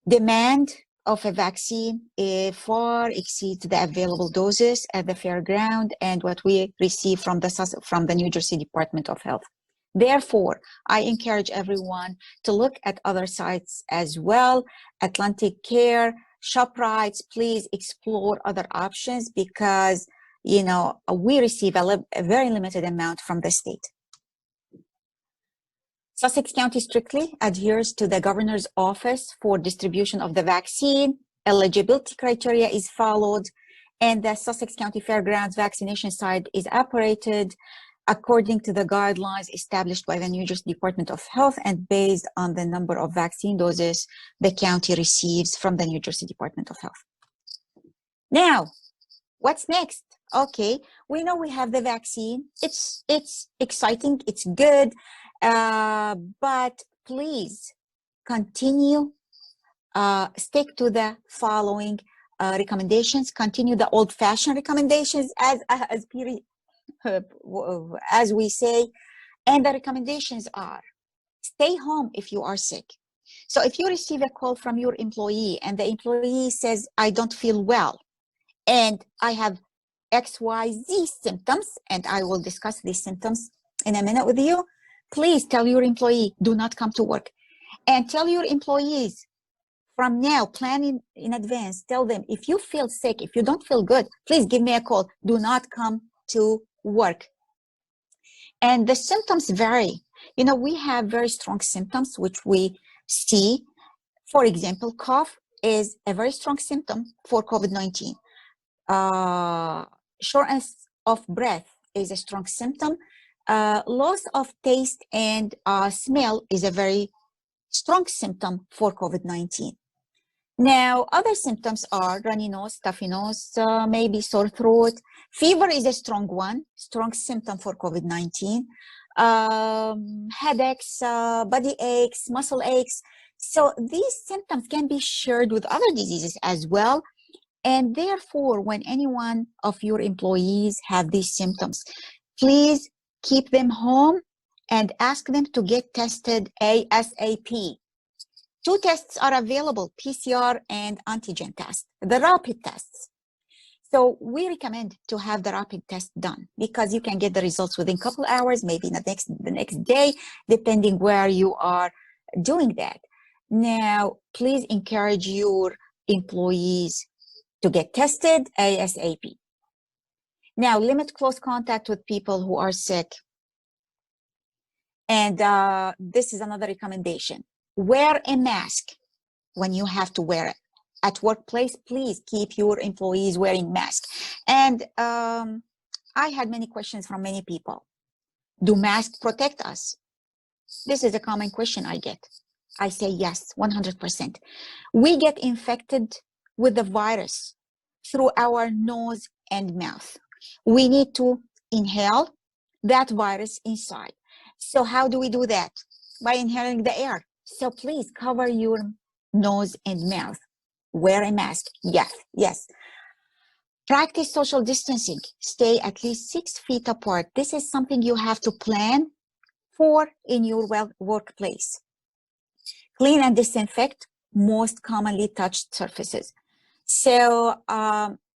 Demand of a vaccine far exceeds the available doses at the Fairgrounds and what we receive from the New Jersey Department of Health. Therefore, I encourage everyone to look at other sites as well. Atlantic Care, ShopRite, please explore other options because we receive a very limited amount from the state. Sussex County strictly adheres to the Governor's Office for distribution of the vaccine. Eligibility criteria is followed, and the Sussex County Fairgrounds vaccination site is operated according to the guidelines established by the New Jersey Department of Health and based on the number of vaccine doses the county receives from the New Jersey Department of Health. Now, what's next? Okay, we know we have the vaccine. It's exciting, it's good, but please continue, stick to the following recommendations, continue the old-fashioned recommendations as we say, and the recommendations are stay home if you are sick. So if you receive a call from your employee and the employee says, I don't feel well, and I have XYZ symptoms, and I will discuss these symptoms in a minute with you, please tell your employee, do not come to work. And tell your employees from now, plan in advance, tell them, if you feel sick, if you don't feel good, please give me a call. Do not come to work. And the symptoms vary. We have very strong symptoms, which we see. For example, cough is a very strong symptom for COVID-19. Shortness of breath is a strong symptom. Loss of taste and smell is a very strong symptom for COVID-19. Now, other symptoms are runny nose, stuffy nose, maybe sore throat. Fever is a strong one, strong symptom for COVID-19. Headaches, body aches, muscle aches. So these symptoms can be shared with other diseases as well. And therefore, when any one of your employees have these symptoms, please keep them home and ask them to get tested ASAP. 2 tests are available, PCR and antigen test, the rapid tests. So we recommend to have the rapid test done because you can get the results within a couple hours, maybe the next day, depending where you are doing that. Now, please encourage your employees to get tested ASAP. Now, limit close contact with people who are sick. And this is another recommendation. Wear a mask when you have to wear it. At workplace, please keep your employees wearing masks. And I had many questions from many people. Do masks protect us? This is a common question I get. I say yes, 100%. We get infected with the virus through our nose and mouth. We need to inhale that virus inside. So how do we do that? By inhaling the air. So please cover your nose and mouth. Wear a mask. Yes, yes. Practice social distancing. Stay at least 6 feet apart. This is something you have to plan for in your workplace. Clean and disinfect most commonly touched surfaces. So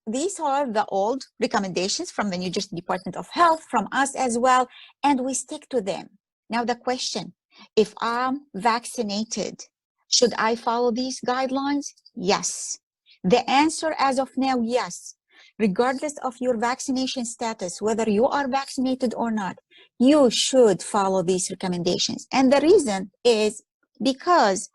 these are the old recommendations from the New Jersey Department of Health, from us as well, and we stick to them. Now the question, if I'm vaccinated, should I follow these guidelines? Yes. The answer as of now, yes. Regardless of your vaccination status, whether you are vaccinated or not, you should follow these recommendations. And the reason is because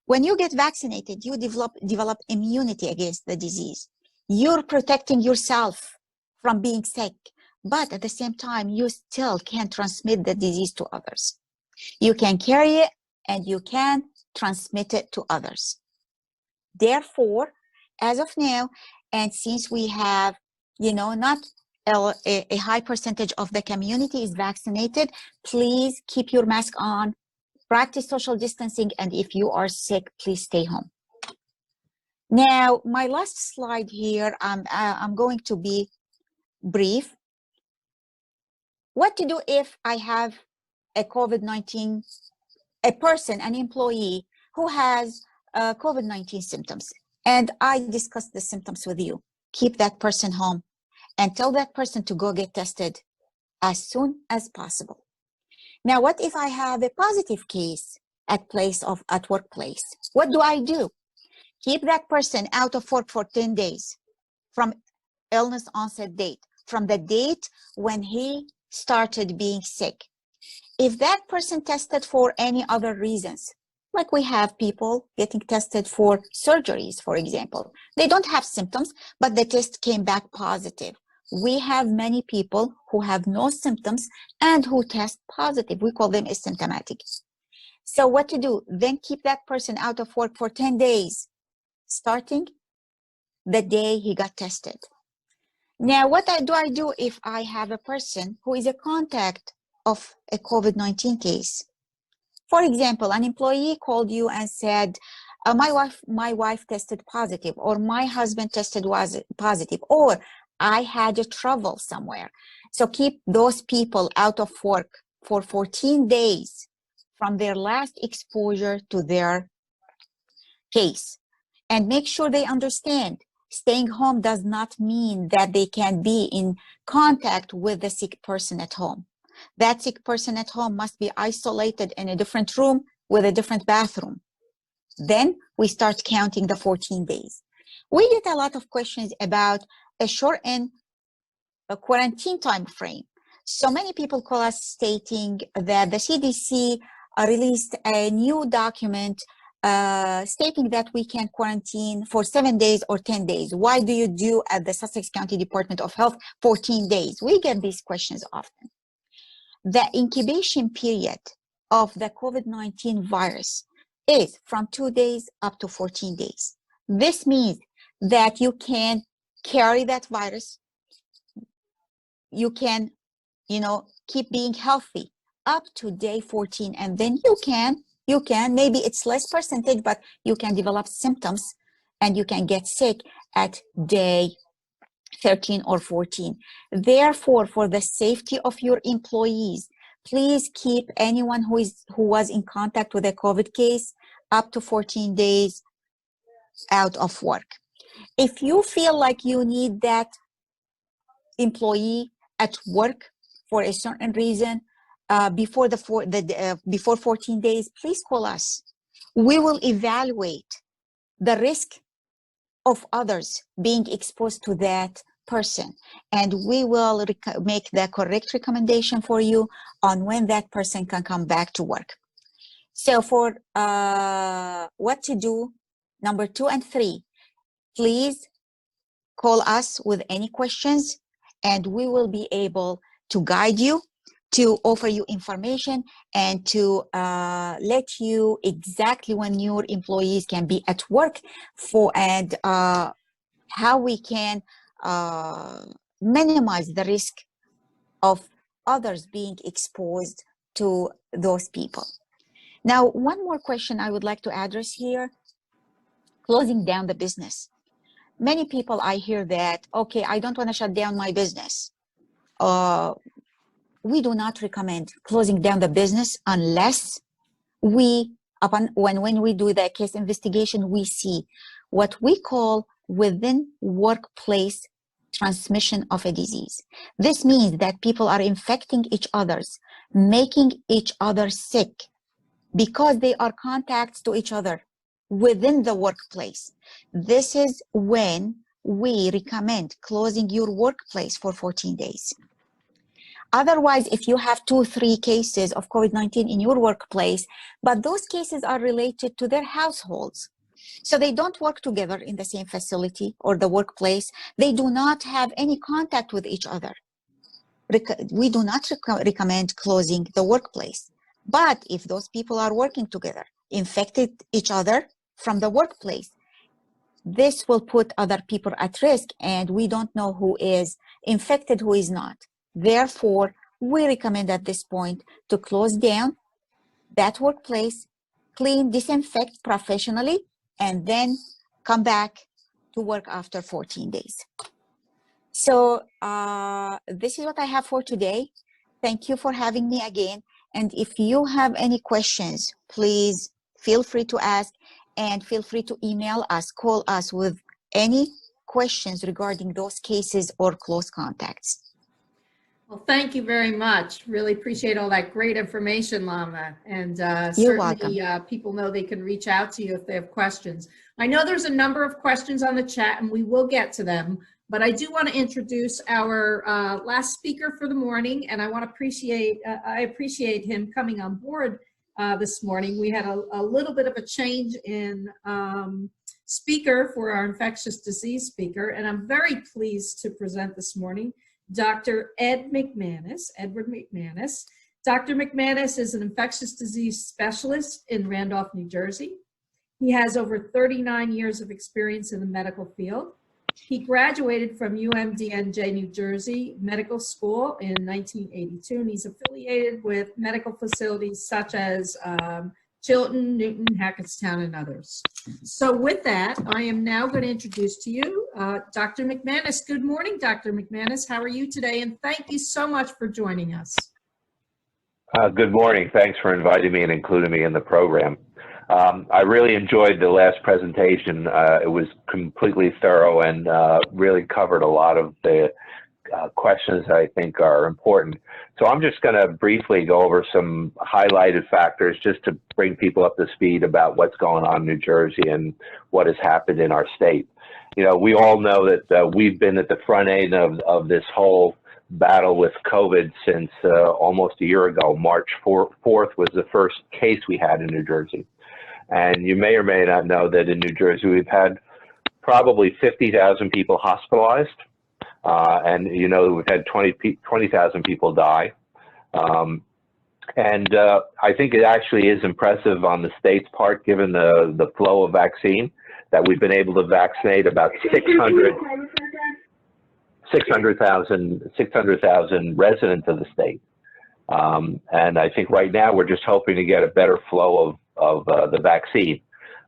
when you get vaccinated, you develop immunity against the disease. You're protecting yourself from being sick, but at the same time, you still can transmit the disease to others. You can carry it and you can transmit it to others. Therefore, as of now, and since we have, not a high percentage of the community is vaccinated, please keep your mask on. Practice social distancing, and if you are sick, please stay home. Now, my last slide here, I'm going to be brief. What to do if I have a COVID-19, a person, an employee who has COVID-19 symptoms, and I discuss the symptoms with you. Keep that person home and tell that person to go get tested as soon as possible. Now, what if I have a positive case at workplace? What do I do? Keep that person out of work for 10 days from illness onset date, from the date when he started being sick. If that person tested for any other reasons, like we have people getting tested for surgeries, for example, they don't have symptoms, but the test came back positive. We have many people who have no symptoms and who test positive. We call them asymptomatic. So what to do? Then keep that person out of work for 10 days, starting the day he got tested. Now, what do I do if I have a person who is a contact of a COVID-19 case? For example, an employee called you and said, my wife tested positive, or my husband tested positive, or I had a travel somewhere. So keep those people out of work for 14 days from their last exposure to their case. And make sure they understand staying home does not mean that they can be in contact with the sick person at home. That sick person at home must be isolated in a different room with a different bathroom. Then we start counting the 14 days. We get a lot of questions about a shortened quarantine time frame. So many people call us stating that the CDC released a new document stating that we can quarantine for 7 days or 10 days. Why do you do at the Sussex County Department of Health 14 days? We get these questions often. The incubation period of the COVID-19 virus is from 2 days up to 14 days. This means that you can carry that virus. You can, keep being healthy up to day 14, and then you can, maybe it's less percentage, but you can develop symptoms and you can get sick at day 13 or 14. Therefore, for the safety of your employees, please keep anyone who was in contact with a COVID case up to 14 days out of work. If you feel like you need that employee at work for a certain reason before 14 days, please call us. We will evaluate the risk of others being exposed to that person, and we will make the correct recommendation for you on when that person can come back to work. So for what to do, number 2 and 3, please call us with any questions, and we will be able to guide you, to offer you information, and to let you exactly when your employees can be at work and how we can minimize the risk of others being exposed to those people. Now, one more question I would like to address here, closing down the business. Many people, I hear that, okay, I don't want to shut down my business. We do not recommend closing down the business unless when we do the case investigation, we see what we call within workplace transmission of a disease. This means that people are infecting each other's, making each other sick because they are contacts to each other within the workplace. This is when we recommend closing your workplace for 14 days. Otherwise, if you have 2-3 cases of COVID-19 in your workplace, but those cases are related to their households, so they don't work together in the same facility or the workplace, they do not have any contact with each other, we do not recommend closing the workplace. But if those people are working together, infected each other from the workplace, this will put other people at risk, and we don't know who is infected, who is not. Therefore, we recommend at this point to close down that workplace, clean, disinfect professionally, and then come back to work after 14 days. So this is what I have for today. Thank you for having me again. And if you have any questions, please feel free to ask, and feel free to email us, call us with any questions regarding those cases or close contacts.
Well, thank you very much. Really appreciate all that great information, Lama. And
You're
certainly people know they can reach out to you if they have questions. I know there's a number of questions on the chat, and we will get to them. But I do want to introduce our last speaker for the morning, and I want to appreciate him coming on board this morning. We had a little bit of a change in speaker for our infectious disease speaker, and I'm very pleased to present this morning Dr. Edward McManus. Dr. McManus is an infectious disease specialist in Randolph, New Jersey. He has over 39 years of experience in the medical field. He graduated from UMDNJ, New Jersey Medical School in 1982, and he's affiliated with medical facilities such as Chilton, Newton, Hackettstown, and others. So with that, I am now going to introduce to you Dr. McManus. Good morning, Dr. McManus. How are you today? And thank you so much for joining us.
Good morning. Thanks for inviting me and including me in the program. I really enjoyed the last presentation. It was completely thorough and really covered a lot of the questions that I think are important. So I'm just going to briefly go over some highlighted factors just to bring people up to speed about what's going on in New Jersey and what has happened in our state. You know, we all know that we've been at the front end of this whole battle with COVID since almost a year ago. March 4th was the first case we had in New Jersey. And you may or may not know that in New Jersey, we've had probably 50,000 people hospitalized. And, you know, we've had 20,000 people die. I think it actually is impressive on the state's part, given the flow of vaccine, that we've been able to vaccinate about 600,000 residents of the state. And I think right now we're just hoping to get a better flow of the vaccine.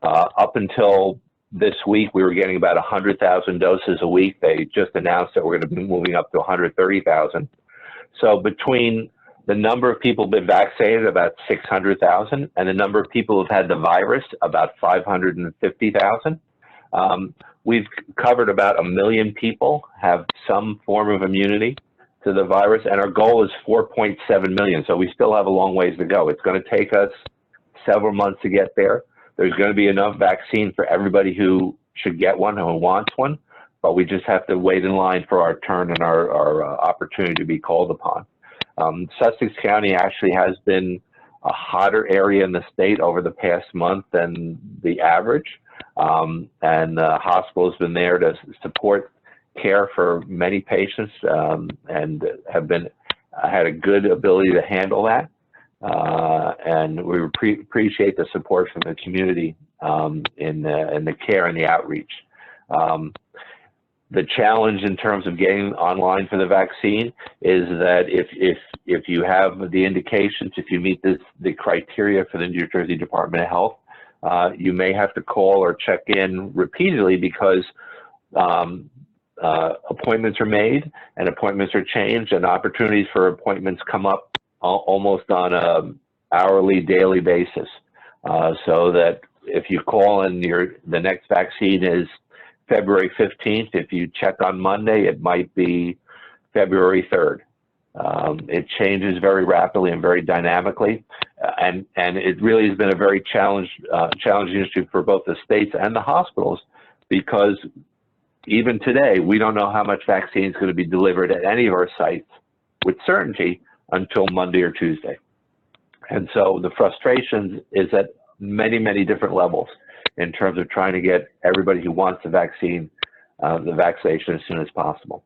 Up until this week, we were getting about 100,000 doses a week. They just announced that we're going to be moving up to 130,000. So between the number of people who've been vaccinated, about 600,000, and the number of people who've had the virus, about 550,000, we've covered about 1 million people have some form of immunity to the virus, and our goal is 4.7 million. So we still have a long ways to go. It's going to take us several months to get there. There's going to be enough vaccine for everybody who should get one, who wants one, but we just have to wait in line for our turn and our opportunity to be called upon. Sussex County actually has been a hotter area in the state over the past month than the average, and the hospital has been there to support care for many patients, and have had a good ability to handle that. And we appreciate the support from the community in the care and the outreach. The challenge in terms of getting online for the vaccine is that if you have the indications, if you meet the criteria for the New Jersey Department of Health, you may have to call or check in repeatedly because appointments are made and appointments are changed and opportunities for appointments come up almost on a hourly, daily basis. So that if you call and the next vaccine is February 15th, if you check on Monday, it might be February 3rd. It changes very rapidly and very dynamically, and it really has been a very challenging issue for both the states and the hospitals, because even today we don't know how much vaccine is going to be delivered at any of our sites with certainty until Monday or Tuesday. And so the frustration is at many, many different levels in terms of trying to get everybody who wants the vaccine, the vaccination as soon as possible.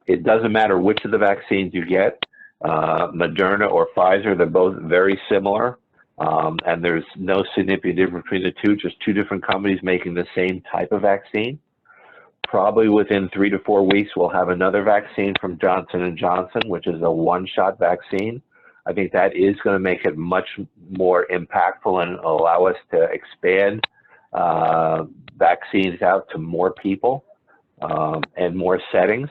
It doesn't matter which of the vaccines you get, Moderna or Pfizer, they're both very similar, and there's no significant difference between the two, just two different companies making the same type of vaccine. Probably within 3 to 4 weeks, we'll have another vaccine from Johnson & Johnson, which is a one-shot vaccine. I think that is going to make it much more impactful and allow us to expand vaccines out to more people and more settings,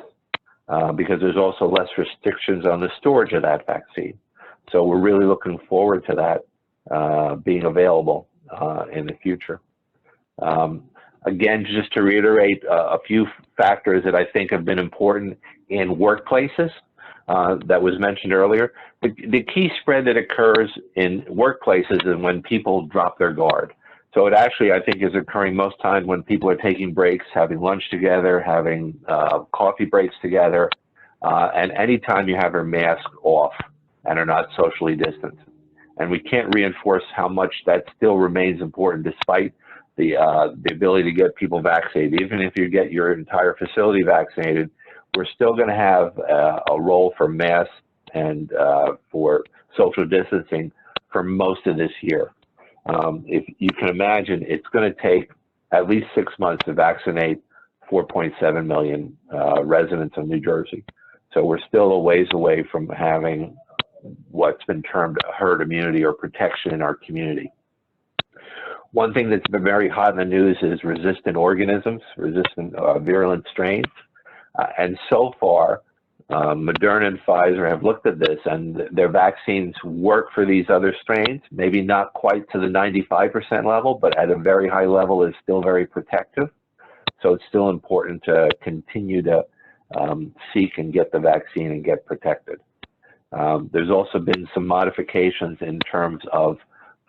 because there's also less restrictions on the storage of that vaccine. So we're really looking forward to that being available in the future. Again, just to reiterate a few factors that I think have been important in workplaces that was mentioned earlier. The key spread that occurs in workplaces is when people drop their guard. So it actually, I think, is occurring most times when people are taking breaks, having lunch together, having coffee breaks together, and anytime you have your mask off and are not socially distanced. And we can't reinforce how much that still remains important despite the ability to get people vaccinated. Even if you get your entire facility vaccinated, we're still going to have a role for masks and for social distancing for most of this year. If you can imagine, it's going to take at least 6 months to vaccinate 4.7 million residents of New Jersey. So we're still a ways away from having what's been termed herd immunity or protection in our community. One thing that's been very hot in the news is resistant organisms, resistant virulent strains. And so far, Moderna and Pfizer have looked at this, and their vaccines work for these other strains, maybe not quite to the 95% level, but at a very high level is still very protective. So it's still important to continue to seek and get the vaccine and get protected. There's also been some modifications in terms of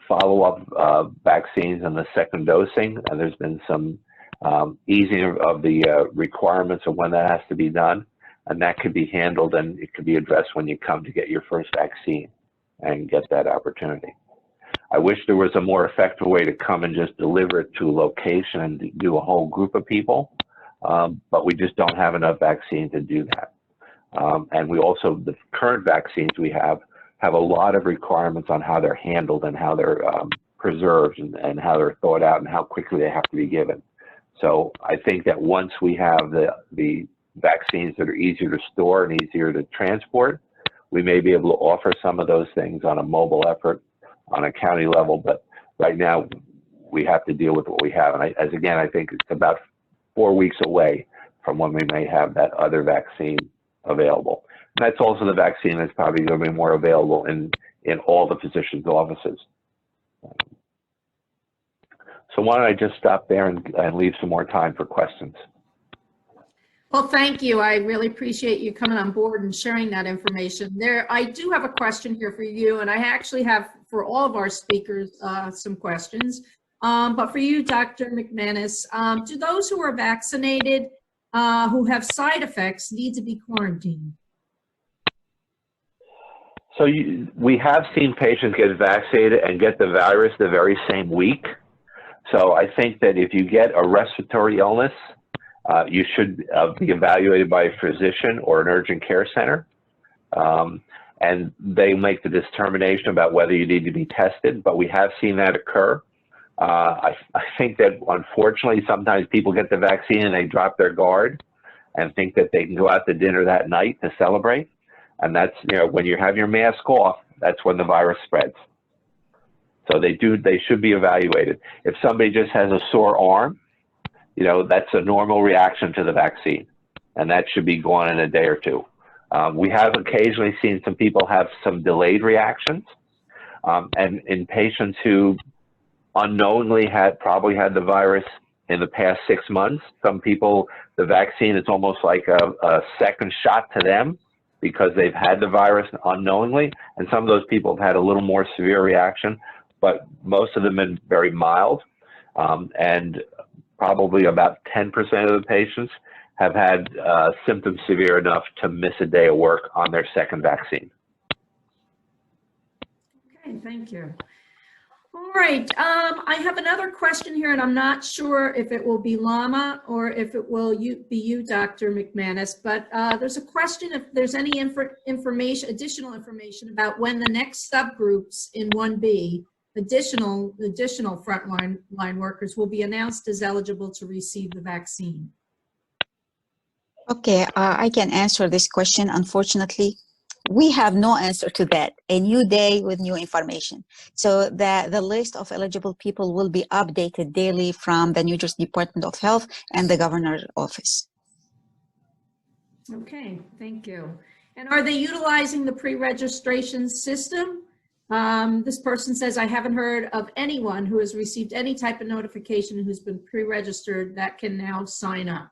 follow-up vaccines and the second dosing, and there's been some easing of the requirements of when that has to be done, and that could be handled and it could be addressed when you come to get your first vaccine and get that opportunity. I wish there was a more effective way to come and just deliver it to a location and do a whole group of people, but we just don't have enough vaccine to do that. And we also, the current vaccines we have a lot of requirements on how they're handled and how they're preserved and how they're thought out and how quickly they have to be given. So I think that once we have the vaccines that are easier to store and easier to transport, we may be able to offer some of those things on a mobile effort on a county level. But right now, we have to deal with what we have. And I think it's about 4 weeks away from when we may have that other vaccine available. And that's also the vaccine that's probably going to be more available in all the physicians' offices. So why don't I just stop there and leave some more time for questions.
Well, thank you. I really appreciate you coming on board and sharing that information. I do have a question here for you, and I actually have for all of our speakers some questions. But for you, Dr. McManus, do those who are vaccinated who have side effects need to be quarantined?
So we have seen patients get vaccinated and get the virus the very same week. So I think that if you get a respiratory illness, you should be evaluated by a physician or an urgent care center. And they make the determination about whether you need to be tested, but we have seen that occur. I think that unfortunately sometimes people get the vaccine and they drop their guard and think that they can go out to dinner that night to celebrate. And that's, when you have your mask off, that's when the virus spreads. So they should be evaluated. If somebody just has a sore arm, that's a normal reaction to the vaccine, and that should be gone in a day or two. We have occasionally seen some people have some delayed reactions, and in patients who unknowingly probably had the virus in the past 6 months, some people, the vaccine is almost like a second shot to them because they've had the virus unknowingly, and some of those people have had a little more severe reaction, but most of them have been very mild, and probably about 10% of the patients have had symptoms severe enough to miss a day of work on their second vaccine.
Okay, thank you. All right, I have another question here, and I'm not sure if it will be Lama or if it will be you, Dr. McManus, but there's a question if there's any additional information about when the next subgroups in 1B, additional frontline workers, will be announced as eligible to receive the vaccine.
Okay, I can answer this question. Unfortunately, we have no answer to that. A new day with new information. So the list of eligible people will be updated daily from the New Jersey Department of Health and the governor's office.
Okay, thank you. And are they utilizing the pre-registration system? This person says, I haven't heard of anyone who has received any type of notification who's been pre-registered that can now sign up.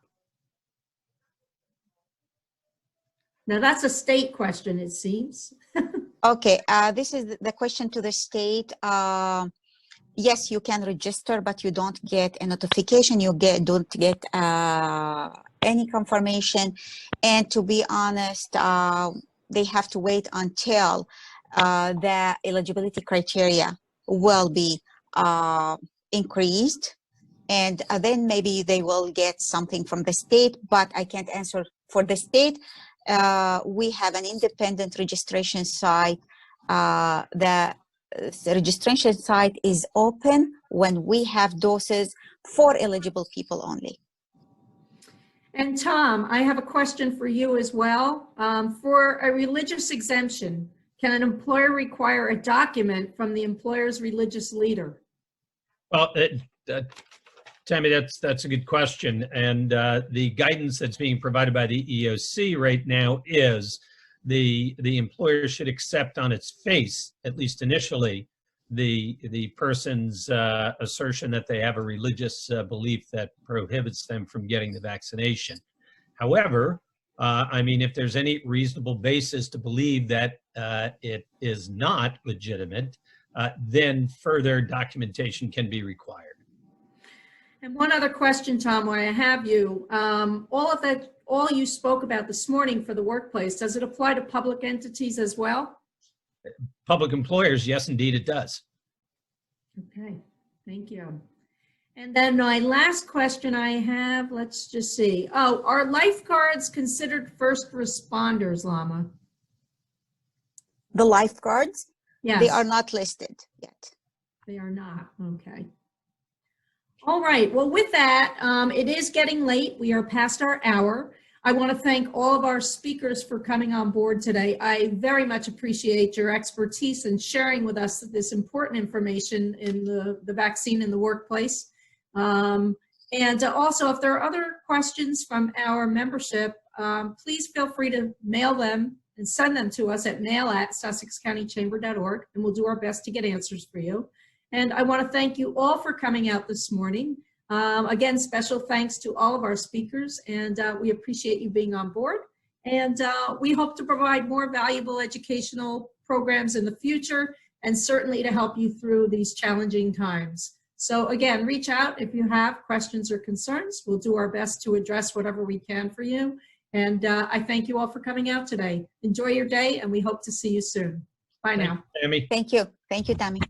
Now that's a state question, it seems.
Okay, this is the question to the state. Yes, you can register, but you don't get a notification. You don't get any confirmation. And to be honest, they have to wait until the eligibility criteria will be increased. And then maybe they will get something from the state, but I can't answer for the state. We have an independent registration site. The registration site is open when we have doses for eligible people only.
And Tom, I have a question for you as well. For a religious exemption, can an employer require a document from the employer's religious leader?
Well, Tammy, that's a good question. And the guidance that's being provided by the EEOC right now is the employer should accept on its face, at least initially, the person's assertion that they have a religious belief that prohibits them from getting the vaccination. However, I mean, if there's any reasonable basis to believe that it is not legitimate, then further documentation can be required.
And one other question, Tom, while I have you, all you spoke about this morning for the workplace, does it apply to public entities as well?
Public employers, yes, indeed it does.
Okay, thank you. And then my last question I have, let's just see. Oh, are lifeguards considered first responders, Lama?
The lifeguards?
Yes.
They are not listed yet.
They are not, okay. All right, well with that, it is getting late. We are past our hour. I want to thank all of our speakers for coming on board today. I very much appreciate your expertise in sharing with us this important information in the vaccine in the workplace. And also, if there are other questions from our membership, please feel free to mail them and send them to us at mail@sussexcountychamber.org, and we'll do our best to get answers for you. And I want to thank you all for coming out this morning. Again, special thanks to all of our speakers, and we appreciate you being on board. And we hope to provide more valuable educational programs in the future, and certainly to help you through these challenging times. So again, reach out if you have questions or concerns. We'll do our best to address whatever we can for you. And I thank you all for coming out today. Enjoy your day, and we hope to see you soon. Bye now.
Tammy.
Thank you. Thank you, Tammy.